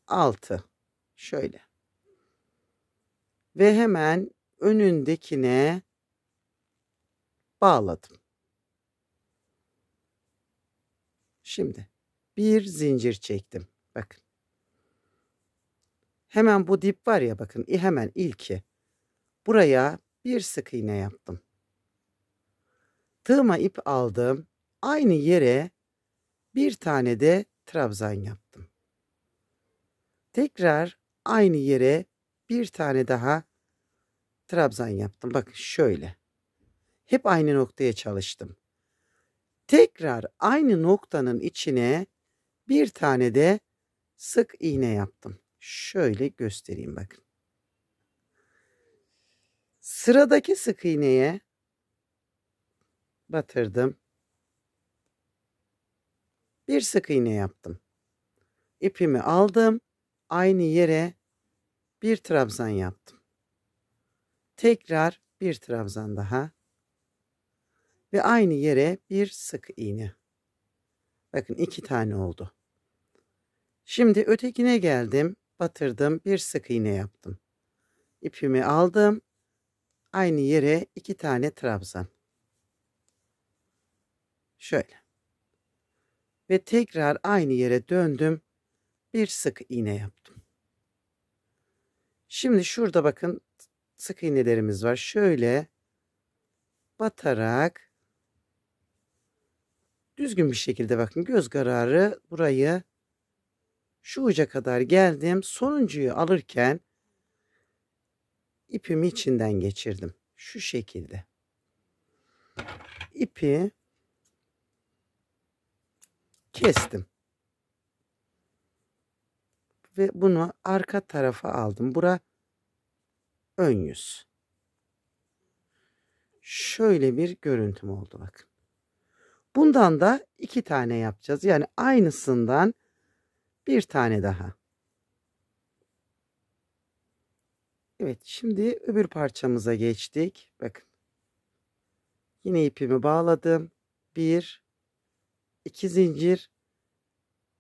6. Şöyle. Ve hemen önündekine bağladım. Şimdi bir zincir çektim. Bakın. Hemen bu dip var ya, bakın hemen ilki. Buraya bir sık iğne yaptım. Tığıma ip aldım. Aynı yere bir tane de trabzan yaptım. Tekrar aynı yere bir tane daha trabzan yaptım. Bakın şöyle. Hep aynı noktaya çalıştım. Tekrar aynı noktanın içine bir tane de sık iğne yaptım. Şöyle göstereyim bakın. Sıradaki sık iğneye batırdım. Bir sık iğne yaptım. İpimi aldım. Aynı yere bir trabzan yaptım. Tekrar bir trabzan daha. Ve aynı yere bir sık iğne. Bakın 2 tane oldu. Şimdi ötekine geldim. Batırdım. Bir sık iğne yaptım. İpimi aldım. Aynı yere 2 tane trabzan. Şöyle. Ve tekrar aynı yere döndüm. Bir sık iğne yaptım. Şimdi şurada bakın sık iğnelerimiz var. Şöyle batarak düzgün bir şekilde bakın göz kararı burayı şu uca kadar geldim. Sonuncuyu alırken ipimi içinden geçirdim. Şu şekilde. İpi kestim. Ve bunu arka tarafa aldım. Bura ön yüz. Şöyle bir görüntüm oldu bakın. Bundan da 2 tane yapacağız. Yani aynısından bir tane daha. Evet, şimdi öbür parçamıza geçtik. Bakın. Yine ipimi bağladım. 1 2 zincir.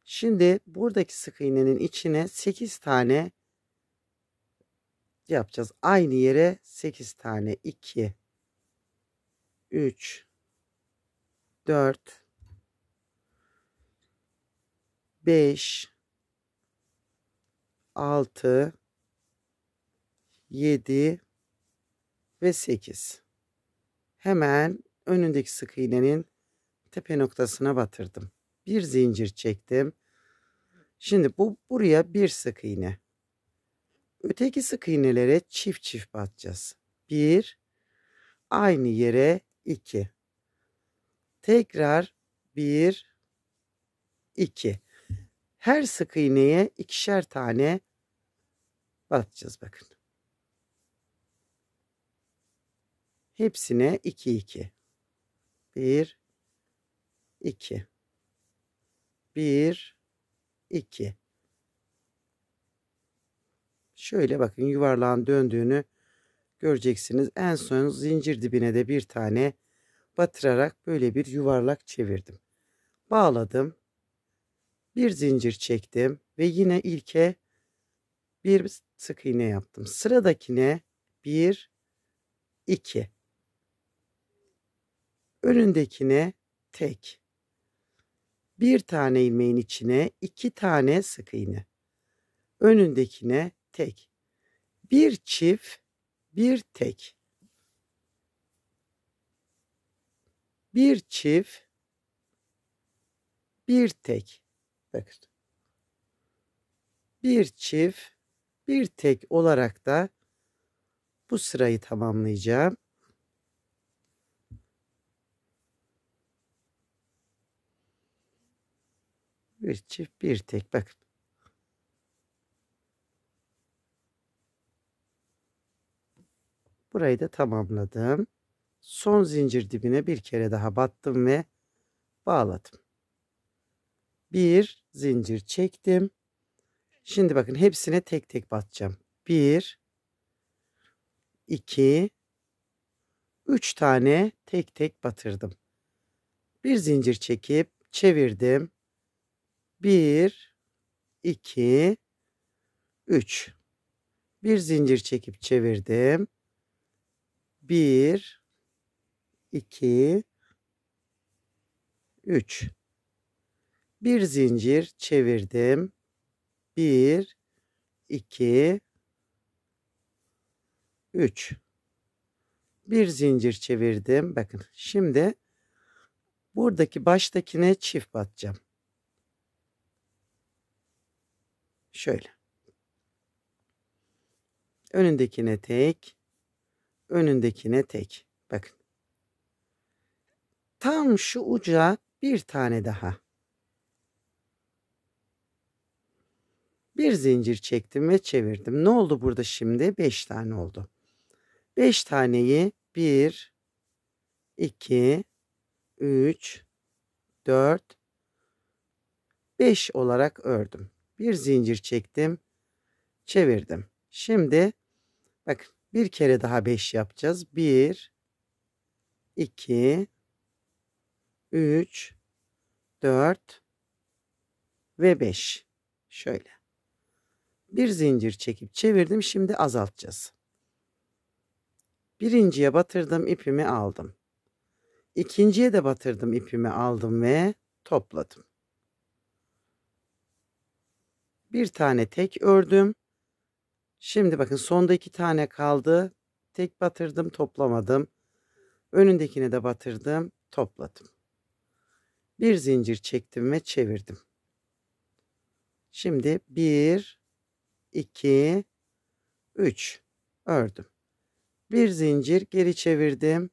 Şimdi buradaki sık iğnenin içine 8 tane yapacağız. Aynı yere 8 tane. 2 3 4 5 6 7 ve 8. Hemen önündeki sık iğnenin tepe noktasına batırdım. Bir zincir çektim. Şimdi buraya bir sık iğne. Öteki sık iğnelere çift çift batacağız. 1, aynı yere 2. Tekrar 1, 2. Her sık iğneye ikişer tane batacağız bakın. Hepsine 2 2. 1 2. 1 2. Şöyle bakın yuvarlağın döndüğünü göreceksiniz. En son zincir dibine de bir tane batırarak böyle bir yuvarlak çevirdim. Bağladım. Bir zincir çektim ve yine ilke bir sık iğne yaptım. Sıradakine 1 2. Önündekine tek. Bir tane ilmeğin içine 2 tane sık iğne. Önündekine tek. Bir çift, bir tek. Bir çift, bir tek. Bakın. Bir çift, bir tek olarak da bu sırayı tamamlayacağım. Bir çift, bir tek. Bakın. Burayı da tamamladım. Son zincir dibine bir kere daha battım ve bağladım. Bir zincir çektim. Şimdi bakın hepsine tek tek batacağım. 1 2 3 tane tek tek batırdım. Bir zincir çekip çevirdim. 1 2 3. Bir zincir çekip çevirdim. 1 2 3. Bir zincir çevirdim. 1 2 3. Bir zincir çevirdim. Bakın şimdi buradaki baştakine çift batacağım. Şöyle. Önündekine tek. Önündekine tek. Bakın. Tam şu uca bir tane daha. Bir zincir çektim ve çevirdim. Ne oldu burada şimdi? 5 tane oldu. 5 taneyi 1 2 3 4 5 olarak ördüm. Bir zincir çektim, çevirdim. Şimdi bakın bir kere daha 5 yapacağız. 1 2 3 4 ve 5. Şöyle. Bir zincir çekip çevirdim. Şimdi azaltacağız. Birinciye batırdım, ipimi aldım. İkinciye de batırdım, ipimi aldım ve topladım. Bir tane tek ördüm. Şimdi bakın sonda 2 tane kaldı. Tek batırdım, toplamadım. Önündekine de batırdım, topladım. Bir zincir çektim ve çevirdim. Şimdi 1, 2, 3 ördüm. Bir zincir geri çevirdim.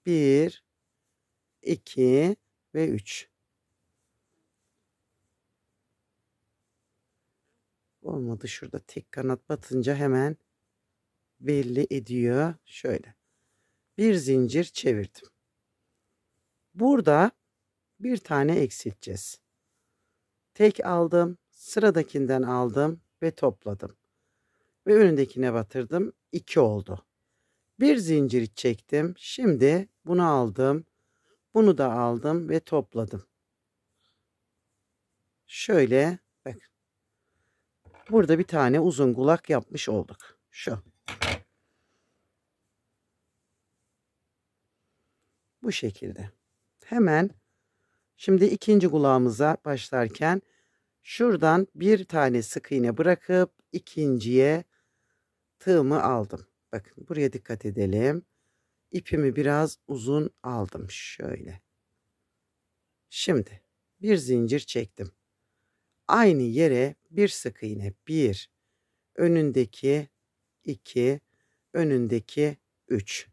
1, 2 ve 3. Olmadı, şurada tek kanat batınca hemen belli ediyor. Şöyle. Bir zincir çevirdim. Burada bir tane eksilteceğiz. Tek aldım, sıradakinden aldım ve topladım. Ve önündekine batırdım. 2 oldu. Bir zincir çektim. Şimdi bunu aldım. Bunu da aldım ve topladım. Şöyle bak. Burada bir tane uzun kulak yapmış olduk. Şu. Bu şekilde. Hemen şimdi ikinci kulağımıza başlarken şuradan bir tane sık iğne bırakıp ikinciye tığımı aldım. Bakın buraya dikkat edelim. İpimi biraz uzun aldım. Şöyle. Şimdi bir zincir çektim. Aynı yere bir sık iğne. 1, önündeki 2, önündeki 3.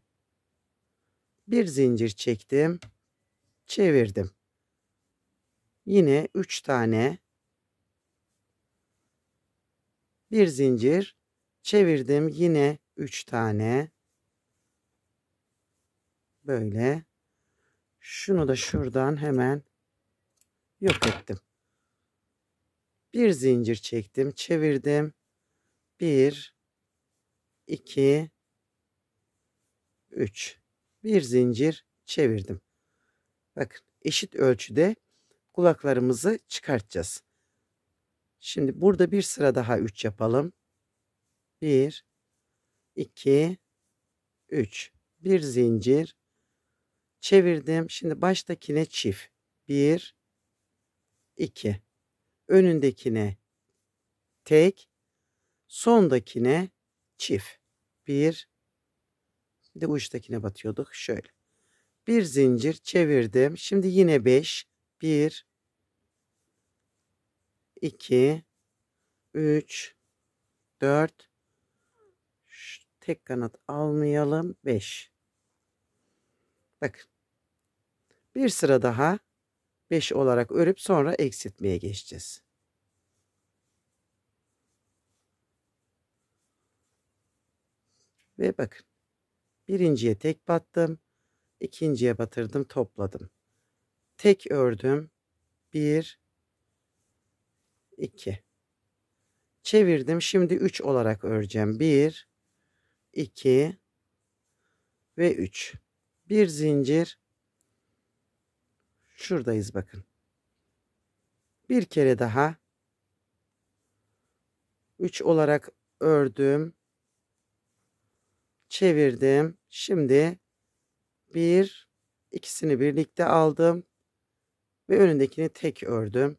Bir zincir çektim. Çevirdim. Yine 3 tane. Bir zincir çevirdim. Yine 3 tane. Böyle. Şunu da şuradan hemen yok ettim. Bir zincir çektim. Çevirdim. 1, 2, 3. Bir zincir çevirdim. Bakın eşit ölçüde kulaklarımızı çıkartacağız. Şimdi burada bir sıra daha 3 yapalım. 1, 2, 3. Bir zincir çevirdim. Şimdi baştakine çift. 1, 2. Önündekine tek. Sondakine çift. 1. Bir de uçtakine batıyorduk. Şöyle. Bir zincir çevirdim. Şimdi yine 5. 1, 2, 3, 4. Tek kanat almayalım. 5. Bakın. Bir sıra daha 5 olarak örüp sonra eksiltmeye geçeceğiz. Ve bakın. Birinciye tek battım. İkinciye batırdım, topladım. Tek ördüm. 1, 2. Çevirdim. Şimdi 3 olarak öreceğim. 1, 2 ve 3. Bir zincir. Şuradayız bakın. Bir kere daha 3 olarak ördüm. Çevirdim. Şimdi ikisini birlikte aldım ve önündekini tek ördüm.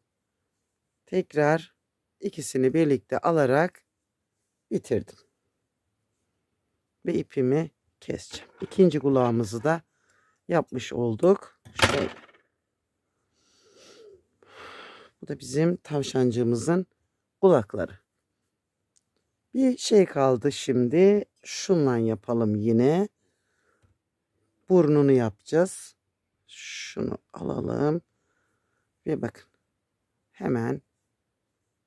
Tekrar ikisini birlikte alarak bitirdim. Ve ipimi keseceğim. İkinci kulağımızı da yapmış olduk. Şöyle. Bu da bizim tavşancığımızın kulakları. Bir şey kaldı şimdi. Şundan yapalım yine. Burnunu yapacağız. Şunu alalım. Ve bakın. Hemen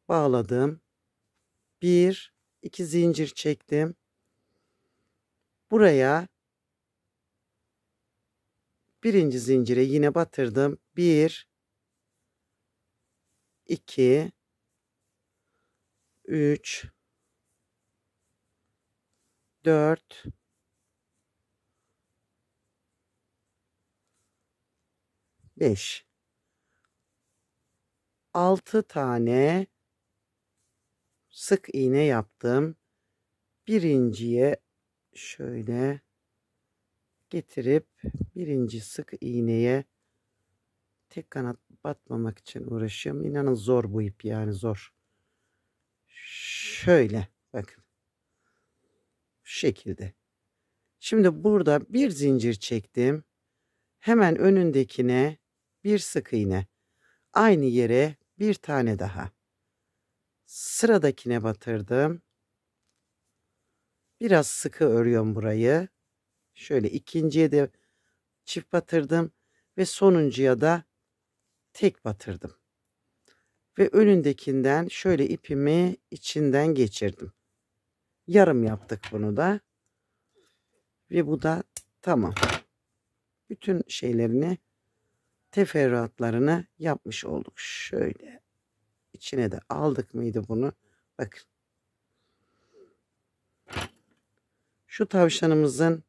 bağladım. 1, 2 zincir çektim. Buraya birinci zincire yine batırdım. 1, 2, 3, 4, 5. 6 tane sık iğne yaptım. Birinciye şöyle getirip birinci sık iğneye tek kanat batmamak için uğraşıyorum. İnanın zor bu ip, yani zor. Şöyle bakın. Şu şekilde. Şimdi burada bir zincir çektim. Hemen önündekine bir sık iğne. Aynı yere bir tane daha. Sıradakine batırdım. Biraz sıkı örüyorum burayı. Şöyle ikinciye de çift batırdım ve sonuncuya da tek batırdım. Ve önündekinden şöyle ipimi içinden geçirdim. Yarım yaptık bunu da. Ve bu da tamam. Bütün şeylerini, teferruatlarını yapmış olduk. Şöyle içine de aldık mıydı bunu? Bakın. Şu tavşanımızın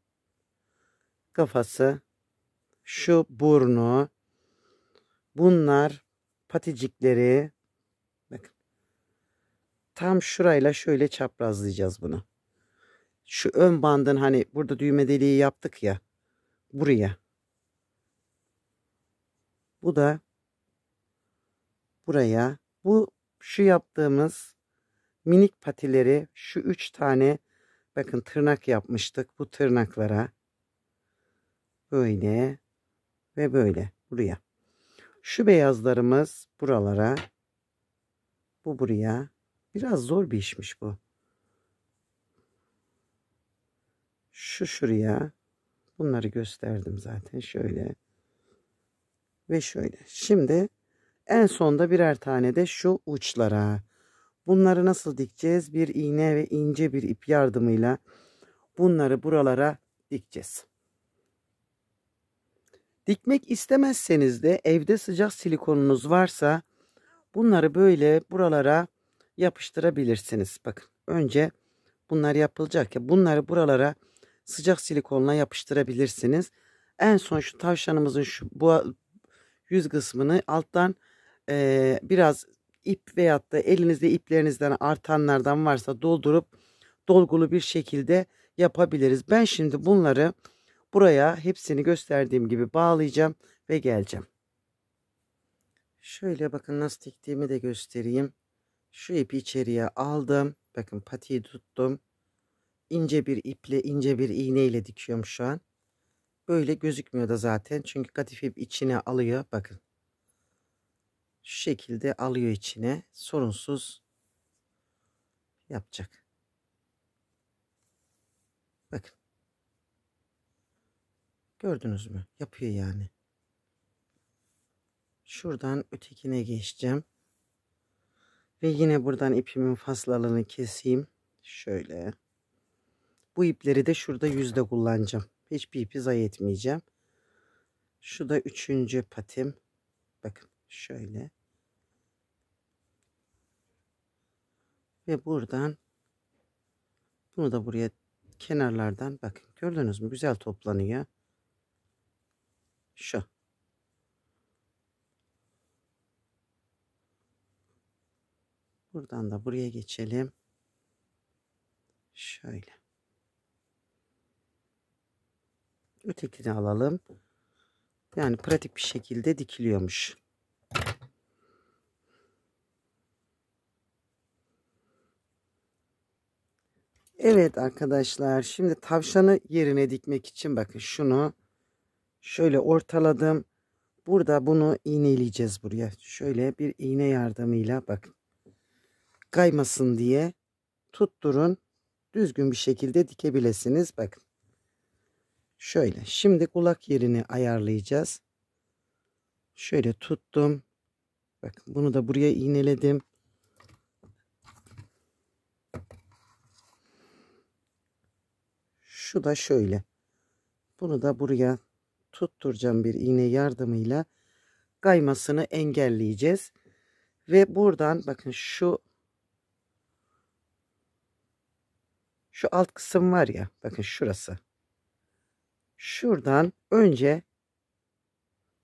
kafası, şu burnu, bunlar paticikleri. Bakın. Tam şurayla şöyle çaprazlayacağız bunu. Şu ön bandın hani burada düğme deliği yaptık ya. Buraya. Bu da buraya. Şu yaptığımız minik patileri, şu 3 tane bakın tırnak yapmıştık. Bu tırnaklara böyle ve böyle buraya. Şu beyazlarımız buralara. Bu buraya. Biraz zor bir işmiş bu. Şu şuraya. Bunları gösterdim zaten. Şöyle. Ve şöyle. Şimdi en sonda birer tane de şu uçlara. Bunları nasıl dikeceğiz? Bir iğne ve ince bir ip yardımıyla bunları buralara dikeceğiz. Dikmek istemezseniz de evde sıcak silikonunuz varsa bunları böyle buralara yapıştırabilirsiniz. Bakın önce bunlar yapılacak ya, bunları buralara sıcak silikonla yapıştırabilirsiniz. En son şu tavşanımızın bu yüz kısmını alttan biraz ip veyahut da elinizde iplerinizden artanlardan varsa doldurup dolgulu bir şekilde yapabiliriz. Ben şimdi bunları buraya hepsini gösterdiğim gibi bağlayacağım ve geleceğim. Şöyle bakın nasıl diktiğimi de göstereyim. Şu ipi içeriye aldım. Bakın patiyi tuttum. İnce bir iple, ince bir iğne ile dikiyorum şu an. Böyle gözükmüyor da zaten. Çünkü kadife ip içine alıyor. Bakın. Şu şekilde alıyor içine. Sorunsuz yapacak. Bakın. Gördünüz mü? Yapıyor yani. Şuradan ötekine geçeceğim. Ve yine buradan ipimin faslalığını keseyim. Şöyle. Bu ipleri de şurada yüzde kullanacağım. Hiçbir ipi zayi etmeyeceğim. Şu da 3. patim. Bakın şöyle. Ve buradan bunu da buraya kenarlardan bakın. Gördünüz mü? Güzel toplanıyor. Şu. Buradan da buraya geçelim. Şöyle. Ötekini alalım. Yani pratik bir şekilde dikiliyormuş. Evet arkadaşlar, şimdi tavşanı yerine dikmek için bakın şunu şöyle ortaladım. Burada bunu iğneleyeceğiz buraya. Şöyle bir iğne yardımıyla bakın. Kaymasın diye tutturun. Düzgün bir şekilde dikebilirsiniz. Bakın. Şöyle. Şimdi kulak yerini ayarlayacağız. Şöyle tuttum. Bakın bunu da buraya iğneledim. Şu da şöyle. Bunu da buraya tutturacağım bir iğne yardımıyla. Kaymasını engelleyeceğiz. Ve buradan bakın şu alt kısım var ya. Bakın şurası. Şuradan önce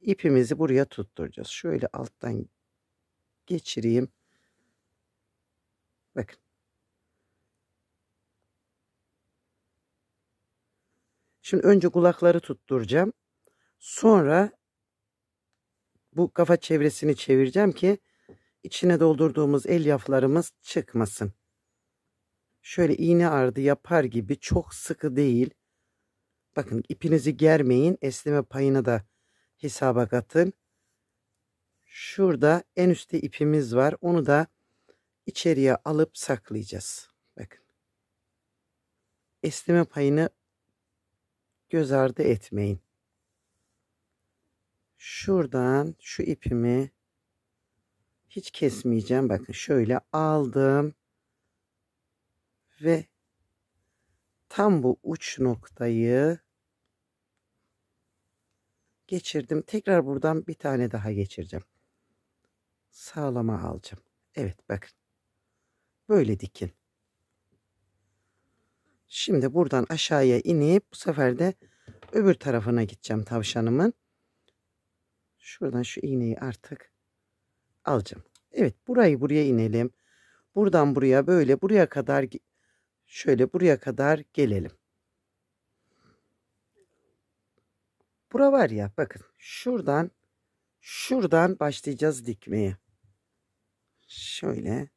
ipimizi buraya tutturacağız. Şöyle alttan geçireyim. Bakın. Şimdi önce kulakları tutturacağım. Sonra bu kafa çevresini çevireceğim ki içine doldurduğumuz elyaflarımız çıkmasın. Şöyle iğne ardı yapar gibi çok sıkı değil. Bakın ipinizi germeyin. Esneme payını da hesaba katın. Şurada en üstte ipimiz var. Onu da içeriye alıp saklayacağız. Bakın. Esneme payını göz ardı etmeyin. Şuradan şu ipimi hiç kesmeyeceğim. Bakın şöyle aldım ve tam bu uç noktayı geçirdim. Tekrar buradan bir tane daha geçireceğim. Sağlama alacağım. Evet bakın. Böyle dikin. Şimdi buradan aşağıya inip bu sefer de öbür tarafına gideceğim tavşanımın. Şuradan şu iğneyi artık alacağım. Evet burayı buraya inelim. Buradan buraya böyle buraya kadar şöyle buraya kadar gelelim. Bura var ya bakın şuradan başlayacağız dikmeye. Şöyle.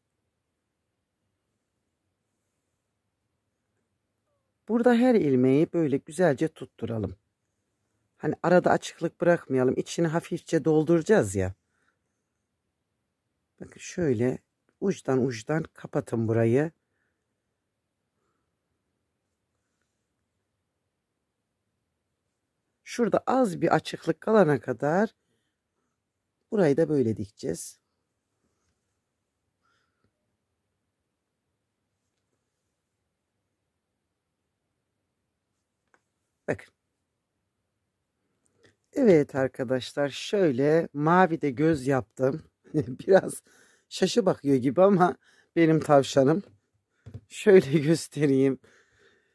Burada her ilmeği böyle güzelce tutturalım. Hani arada açıklık bırakmayalım. İçini hafifçe dolduracağız ya. Bakın şöyle uçtan kapatın burayı. Şurada az bir açıklık kalana kadar burayı da böyle dikeceğiz. Bakın. Evet arkadaşlar şöyle mavi de göz yaptım. Biraz şaşı bakıyor gibi ama benim tavşanım. Şöyle göstereyim.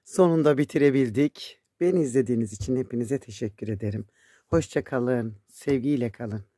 Sonunda bitirebildik. Beni izlediğiniz için hepinize teşekkür ederim. Hoşça kalın. Sevgiyle kalın.